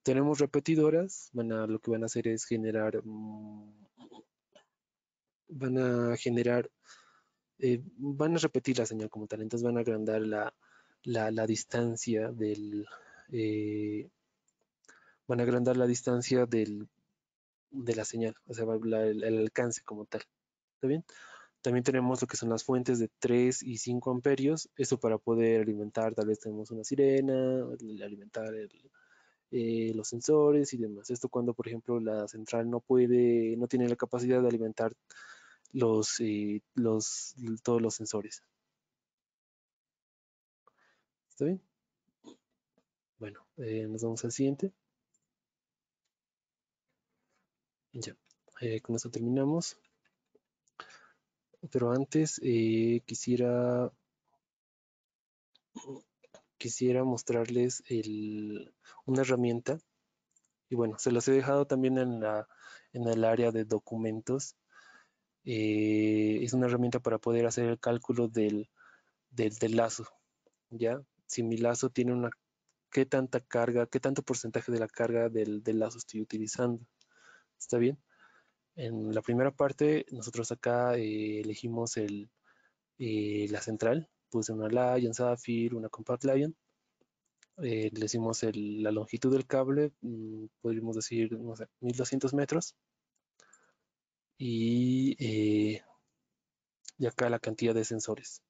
Tenemos repetidoras, lo que van a hacer es van a repetir la señal como tal, entonces van a agrandar la distancia eh, van a agrandar la distancia de la señal, o sea, el alcance como tal. ¿Está bien? También tenemos lo que son las fuentes de 3 y 5 amperios, esto para poder alimentar, tal vez tenemos una sirena, alimentar los sensores y demás. Esto cuando, por ejemplo, la central no tiene la capacidad de alimentar los, eh, los, todos los sensores. ¿Está bien? Bueno, nos vamos al siguiente. Ya, con esto terminamos. Pero antes quisiera mostrarles una herramienta. Y bueno, se las he dejado también en el área de documentos. Es una herramienta para poder hacer el cálculo del lazo. ¿Ya? Si mi lazo tiene qué tanta carga, qué tanto porcentaje de la carga del lazo estoy utilizando. ¿Está bien? En la primera parte, nosotros acá elegimos la central. Puse una Lion Sapphire, una Compact Lion. Le decimos la longitud del cable, podríamos decir, no sé, 1200 metros. Y, eh, y acá la cantidad de sensores.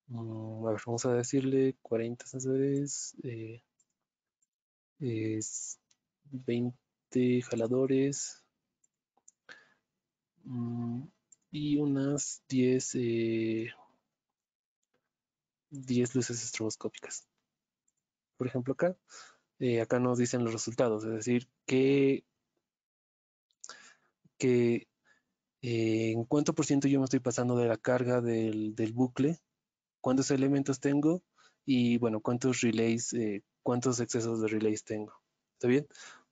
A ver, vamos a decirle 40 sensores. Es 20 jaladores. mm, y unas 10 luces estroboscópicas. Por ejemplo, acá nos dicen los resultados, es decir, que en cuánto por ciento yo me estoy pasando de la carga del bucle, cuántos elementos tengo y, bueno, cuántos excesos de relays tengo. ¿Está bien?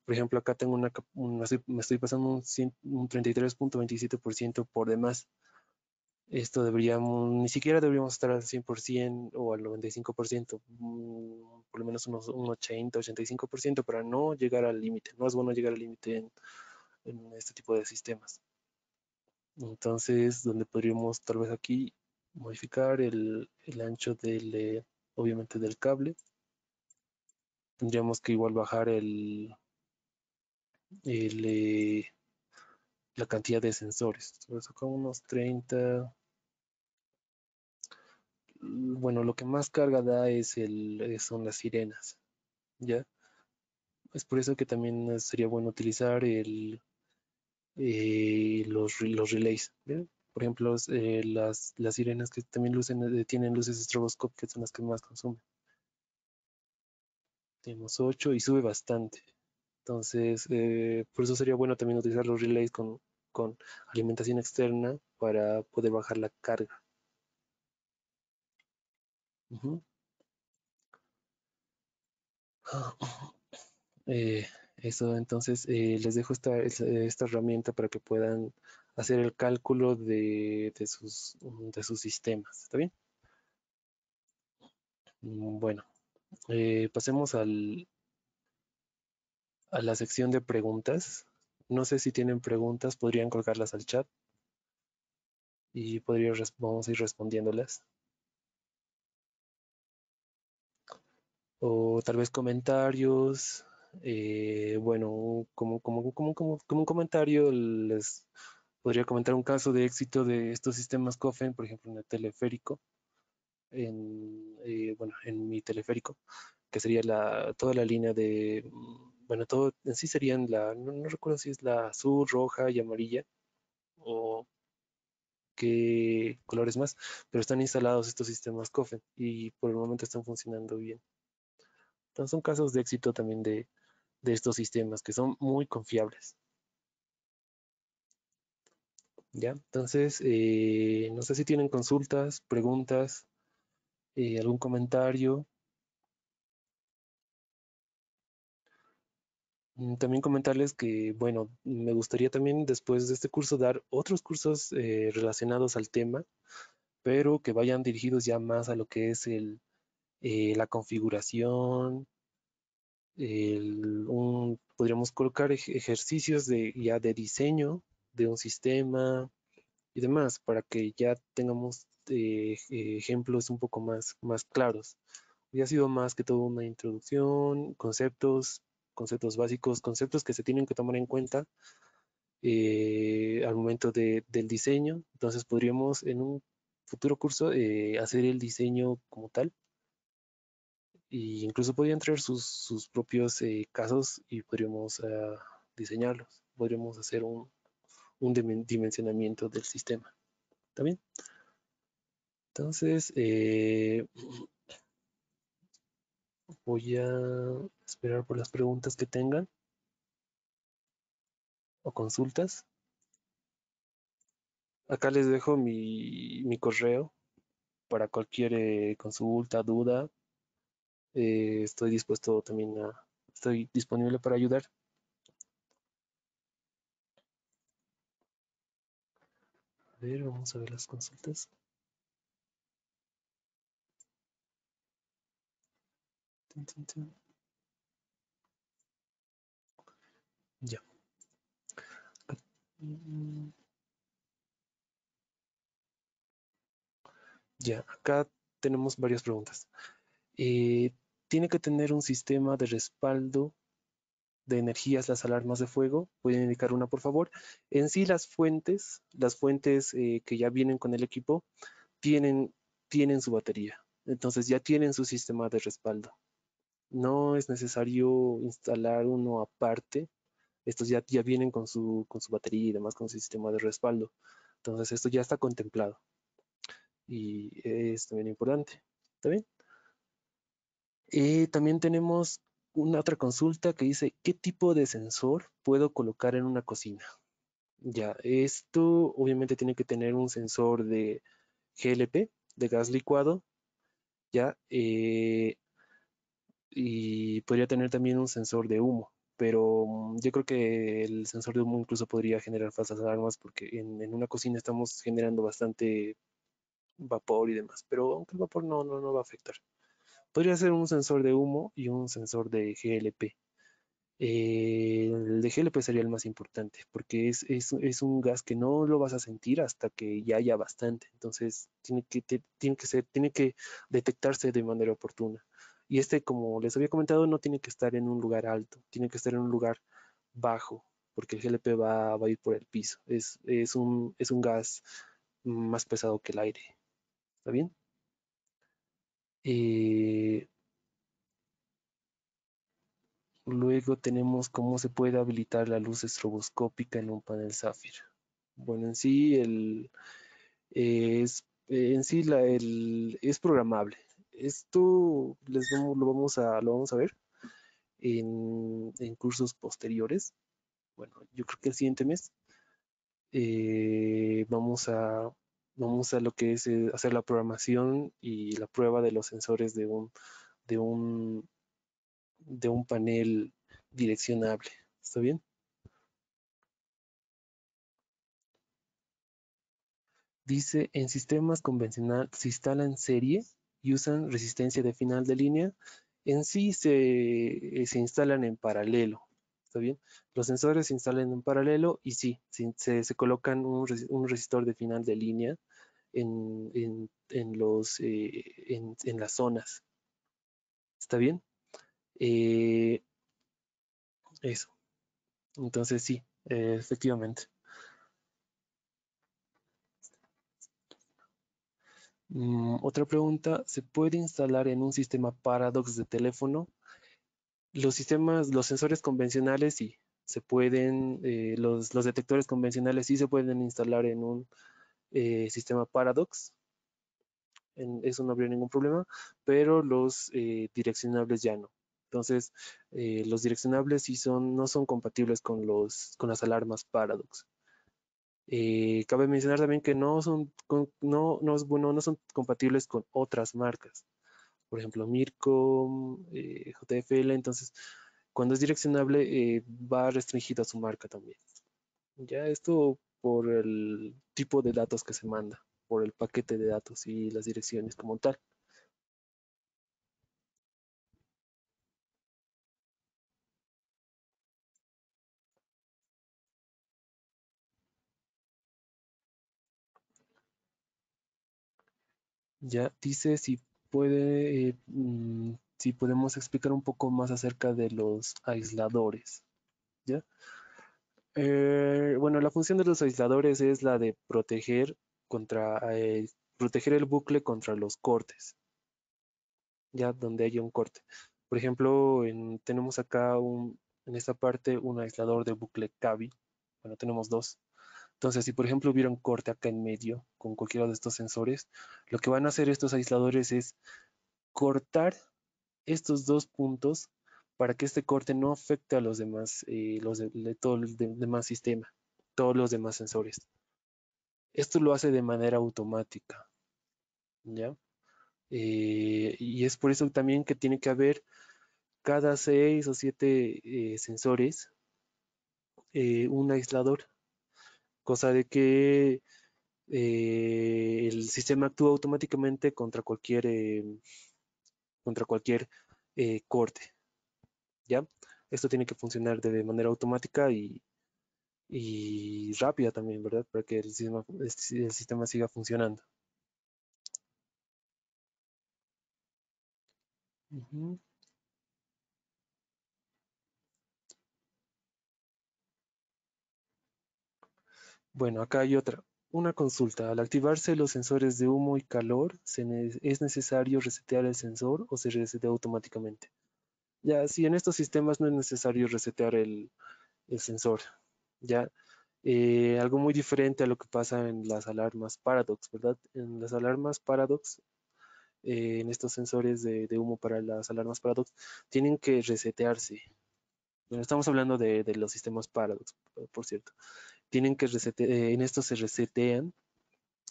Por ejemplo, acá tengo me estoy pasando un 33.27% por demás. Esto ni siquiera deberíamos estar al 100% o al 95%, por lo menos un 80, 85% para no llegar al límite. No es bueno llegar al límite en este tipo de sistemas. Entonces, donde podríamos tal vez aquí modificar el ancho obviamente del cable. Tendríamos que igual bajar el, eh, la cantidad de sensores. Entonces, acá unos 30. Bueno, lo que más carga da son las sirenas, ¿ya? Es por eso que también sería bueno utilizar los relays, ¿bien? Por ejemplo, las sirenas que también tienen luces estroboscópicas son las que más consumen. Tenemos 8 y sube bastante. Entonces, por eso sería bueno también utilizar los relays con alimentación externa para poder bajar la carga. Ujú. Eh, Eso, entonces, les dejo esta herramienta para que puedan hacer el cálculo de sus sistemas. ¿Está bien? Bueno, pasemos a la sección de preguntas. No sé si tienen preguntas, podrían colgarlas al chat. y vamos a ir respondiéndolas. O tal vez comentarios. Bueno, como un comentario, les podría comentar un caso de éxito de estos sistemas COFEN, por ejemplo, en el teleférico, bueno, en mi teleférico, que sería toda la línea de, bueno, todo en sí serían no recuerdo si es la azul, roja y amarilla, o qué colores más, pero están instalados estos sistemas COFEN y por el momento están funcionando bien. Entonces son casos de éxito también de estos sistemas que son muy confiables. ¿Ya? Entonces, no sé si tienen consultas, preguntas, algún comentario. También comentarles que, bueno, me gustaría también después de este curso dar otros cursos relacionados al tema, pero que vayan dirigidos ya más a lo que es la configuración, podríamos colocar ejercicios ya de diseño de un sistema y demás, para que ya tengamos ejemplos un poco más claros. Y ha sido más que todo una introducción, conceptos básicos, conceptos que se tienen que tomar en cuenta al momento del diseño. Entonces podríamos en un futuro curso hacer el diseño como tal e incluso podrían traer sus propios casos y podríamos diseñarlos. Podríamos hacer un dimensionamiento del sistema. ¿Está bien? Entonces, voy a esperar por las preguntas que tengan o consultas. Acá les dejo mi correo para cualquier consulta, duda. Estoy disponible para ayudar. A ver, vamos a ver las consultas. Tun, tun, tun. Ya. Mm, Ya, acá tenemos varias preguntas. Eh, ¿Tiene que tener un sistema de respaldo de energías las alarmas de fuego? ¿Pueden indicar una, por favor? En sí, las fuentes que ya vienen con el equipo, tienen, tienen su batería. Entonces ya tienen su sistema de respaldo. No es necesario instalar uno aparte. Estos ya vienen con su batería y demás, con su sistema de respaldo. Entonces esto ya está contemplado y es también importante. ¿Está bien? También tenemos una otra consulta que dice, ¿qué tipo de sensor puedo colocar en una cocina? Ya, esto obviamente tiene que tener un sensor de GLP, de gas licuado, ya, y podría tener también un sensor de humo, pero yo creo que el sensor de humo incluso podría generar falsas alarmas porque en una cocina estamos generando bastante vapor y demás, pero aunque el vapor no va a afectar. Podría ser un sensor de humo y un sensor de GLP. El de GLP sería el más importante porque es un gas que no lo vas a sentir hasta que ya haya bastante. Entonces tiene que detectarse de manera oportuna. Y este, como les había comentado, no tiene que estar en un lugar alto, tiene que estar en un lugar bajo, porque el GLP va a ir por el piso. Es un gas más pesado que el aire. ¿Está bien? Eh, Luego tenemos cómo se puede habilitar la luz estroboscópica en un panel Zafir. Bueno, en sí, en sí es programable. Esto lo vamos a ver en cursos posteriores. Bueno, yo creo que el siguiente mes eh, vamos a, vamos a lo que es hacer la programación y la prueba de los sensores de un, de un panel direccionable. ¿Está bien? Dice, en sistemas convencional se instala en serie y usan resistencia de final de línea. En sí se instalan en paralelo. ¿Está bien? Los sensores se instalan en paralelo y sí, se colocan un resistor de final de línea en las zonas. ¿Está bien? Eso. Entonces sí, efectivamente. Otra pregunta, ¿se puede instalar en un sistema Paradox de teléfono? Los sensores convencionales sí, se pueden, los detectores convencionales sí se pueden instalar en un sistema Paradox, eso no habría ningún problema, pero los direccionables ya no. Entonces, los direccionables sí no son compatibles con las alarmas Paradox. Cabe mencionar también que no son compatibles con otras marcas, por ejemplo, Mircom, JFL, entonces cuando es direccionable va restringido a su marca también. Ya esto por el tipo de datos que se manda, por el paquete de datos y las direcciones como tal. Ya dice si podemos explicar un poco más acerca de los aisladores. ¿Ya? Bueno, la función de los aisladores es la de proteger el bucle contra los cortes, ya donde haya un corte. Por ejemplo, tenemos acá en esta parte un aislador de bucle CABI. Bueno, tenemos dos. Entonces, si por ejemplo hubiera un corte acá en medio con cualquiera de estos sensores, lo que van a hacer estos aisladores es cortar estos dos puntos para que este corte no afecte a los demás, todo el demás sistema, todos los demás sensores. Esto lo hace de manera automática, ¿ya? Y es por eso también que tiene que haber cada 6 o 7 sensores un aislador, cosa de que el sistema actúa automáticamente contra cualquier corte, ¿ya? Esto tiene que funcionar de manera automática y rápida también, ¿verdad? Para que el sistema siga funcionando. Ujú. Bueno, acá hay otra. Una consulta. Al activarse los sensores de humo y calor, ¿es necesario resetear el sensor o se resetea automáticamente? Ya, si en estos sistemas no es necesario resetear el sensor. Ya, algo muy diferente a lo que pasa en las alarmas Paradox, ¿verdad? En las alarmas Paradox, en estos sensores de humo para las alarmas Paradox, tienen que resetearse. Bueno, estamos hablando de los sistemas Paradox, por cierto. En estos se resetean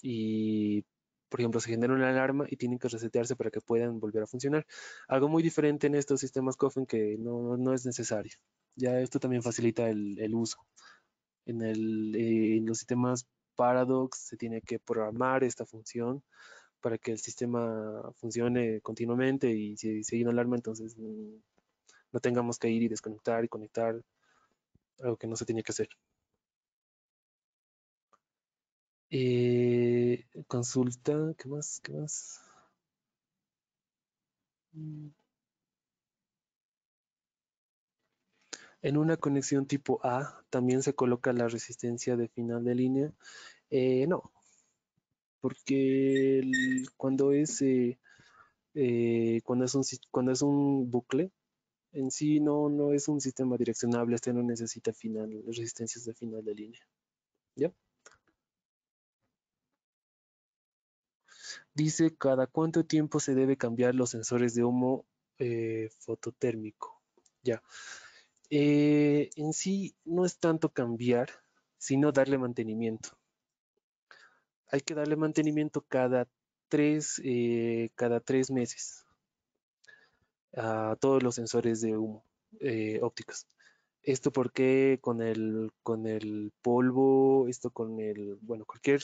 y, por ejemplo, se genera una alarma y tienen que resetearse para que puedan volver a funcionar. Algo muy diferente en estos sistemas Coffin que no es necesario. Ya esto también facilita el uso. En los sistemas Paradox se tiene que programar esta función para que el sistema funcione continuamente y si hay una alarma, entonces no tengamos que ir y desconectar y conectar, algo que no se tiene que hacer. Consulta, ¿qué más? ¿Qué más? Mm, En una conexión tipo A también se coloca la resistencia de final de línea. No, porque cuando es un bucle, en sí no es un sistema direccionable, este no necesita resistencias de final de línea. ¿Ya? Dice, ¿cada cuánto tiempo se debe cambiar los sensores de humo fototérmico? Ya. En sí no es tanto cambiar, sino darle mantenimiento. Hay que darle mantenimiento cada 3 meses a todos los sensores de humo ópticos. Esto porque con el polvo, bueno, cualquier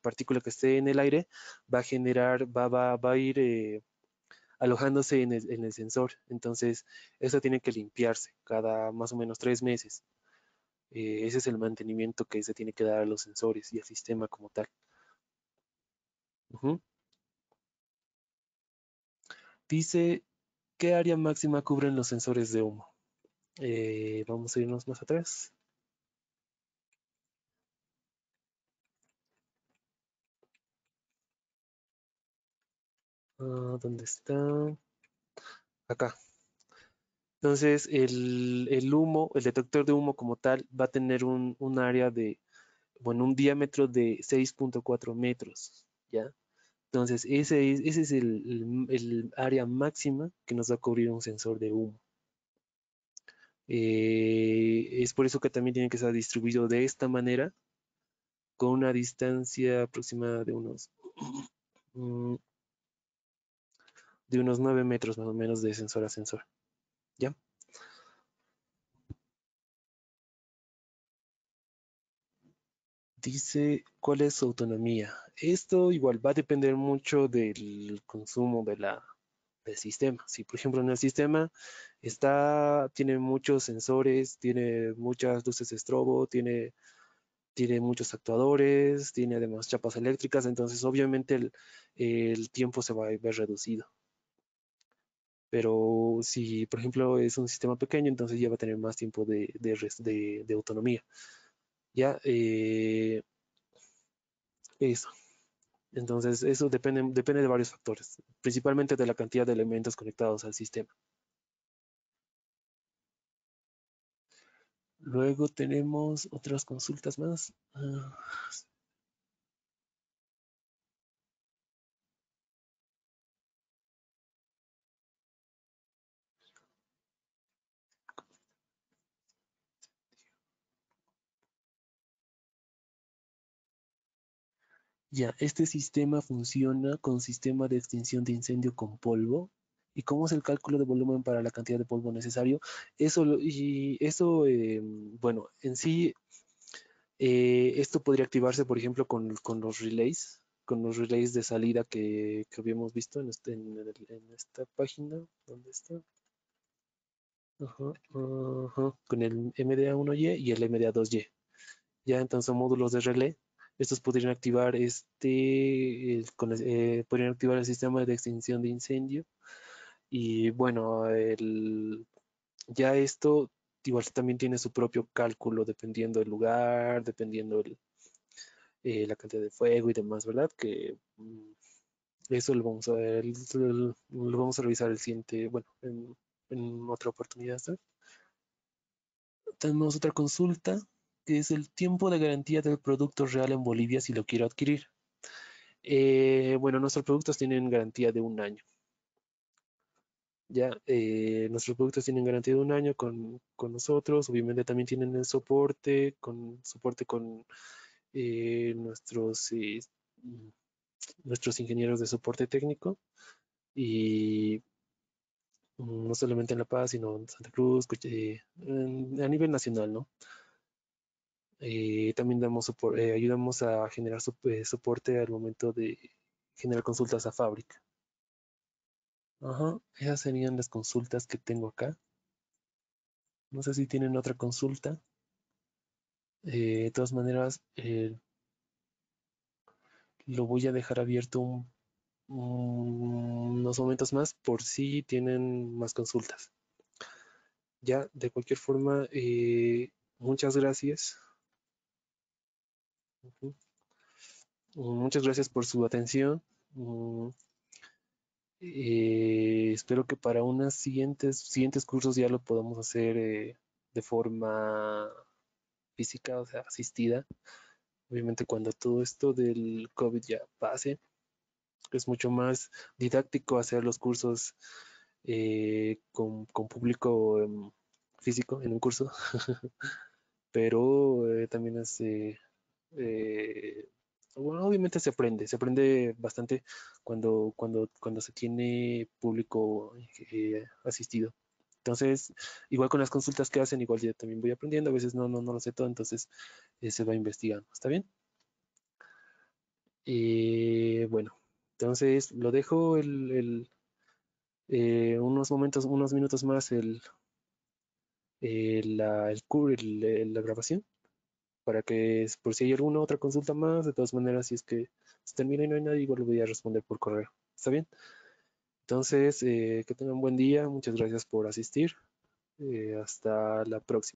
partícula que esté en el aire, va a ir alojándose en el sensor. Entonces, eso tiene que limpiarse cada más o menos 3 meses. Ese es el mantenimiento que se tiene que dar a los sensores y al sistema como tal. Ujú. Dice, ¿qué área máxima cubren los sensores de humo? Vamos a irnos más atrás. ¿Dónde está? Acá. Entonces, el humo, el detector de humo como tal, va a tener un área de, bueno, un diámetro de 6.4 metros, ¿ya? Entonces, ese es el área máxima que nos va a cubrir un sensor de humo. Es por eso que también tiene que estar distribuido de esta manera, con una distancia aproximada mm, de unos 9 metros más o menos de sensor a sensor, ¿ya? Dice, ¿cuál es su autonomía? Esto igual va a depender mucho del consumo del sistema. Si, por ejemplo, en el sistema tiene muchos sensores, tiene muchas luces de estrobo, tiene muchos actuadores, tiene además chapas eléctricas, entonces obviamente el tiempo se va a ver reducido. Pero si, por ejemplo, es un sistema pequeño, entonces ya va a tener más tiempo de autonomía. Ya, eso. Entonces, eso depende de varios factores, principalmente de la cantidad de elementos conectados al sistema. Luego tenemos otras consultas más. Ya, este sistema funciona con sistema de extinción de incendio con polvo. ¿Y cómo es el cálculo de volumen para la cantidad de polvo necesario? Bueno, en sí, esto podría activarse, por ejemplo, con los relays de salida que habíamos visto en esta página. ¿Dónde está? Ajá, ajá, con el MDA1Y y el MDA2Y. Ya, entonces son módulos de relé. Estos podrían activar podrían activar el sistema de extinción de incendio. Y bueno, ya esto igual también tiene su propio cálculo dependiendo del lugar, dependiendo la cantidad de fuego y demás, ¿verdad? Que eso lo vamos a ver, lo vamos a revisar el siguiente, bueno, en otra oportunidad, ¿sabes? Tenemos otra consulta, que es el tiempo de garantía del producto real en Bolivia si lo quiero adquirir. Bueno, nuestros productos tienen garantía de un año. Ya, nuestros productos tienen garantía de un año con nosotros. Obviamente también tienen el soporte con mm, nuestros ingenieros de soporte técnico. Y no solamente en La Paz, sino en Santa Cruz, a nivel nacional, ¿no? También ayudamos a generar soporte al momento de generar consultas a fábrica. Ajá, esas serían las consultas que tengo acá. No sé si tienen otra consulta. De todas maneras, lo voy a dejar abierto unos momentos más por si tienen más consultas. Ya, de cualquier forma, muchas gracias. Ujú. Muchas gracias por su atención. Mm, Espero que para unos siguientes cursos ya lo podamos hacer de forma física, o sea, asistida. Obviamente cuando todo esto del COVID ya pase, es mucho más didáctico hacer los cursos con público físico en un curso, pero también eh, bueno, obviamente se aprende bastante cuando se tiene público asistido. Entonces, igual con las consultas que hacen, igual yo también voy aprendiendo, a veces no lo sé todo, entonces se va investigando. ¿Está bien? Bueno, entonces lo dejo unos minutos más la grabación para que por si hay alguna otra consulta más, de todas maneras, si es que se termina y no hay nadie, igual lo voy a responder por correo. ¿Está bien? Entonces, que tengan un buen día. Muchas gracias por asistir. Hasta la próxima.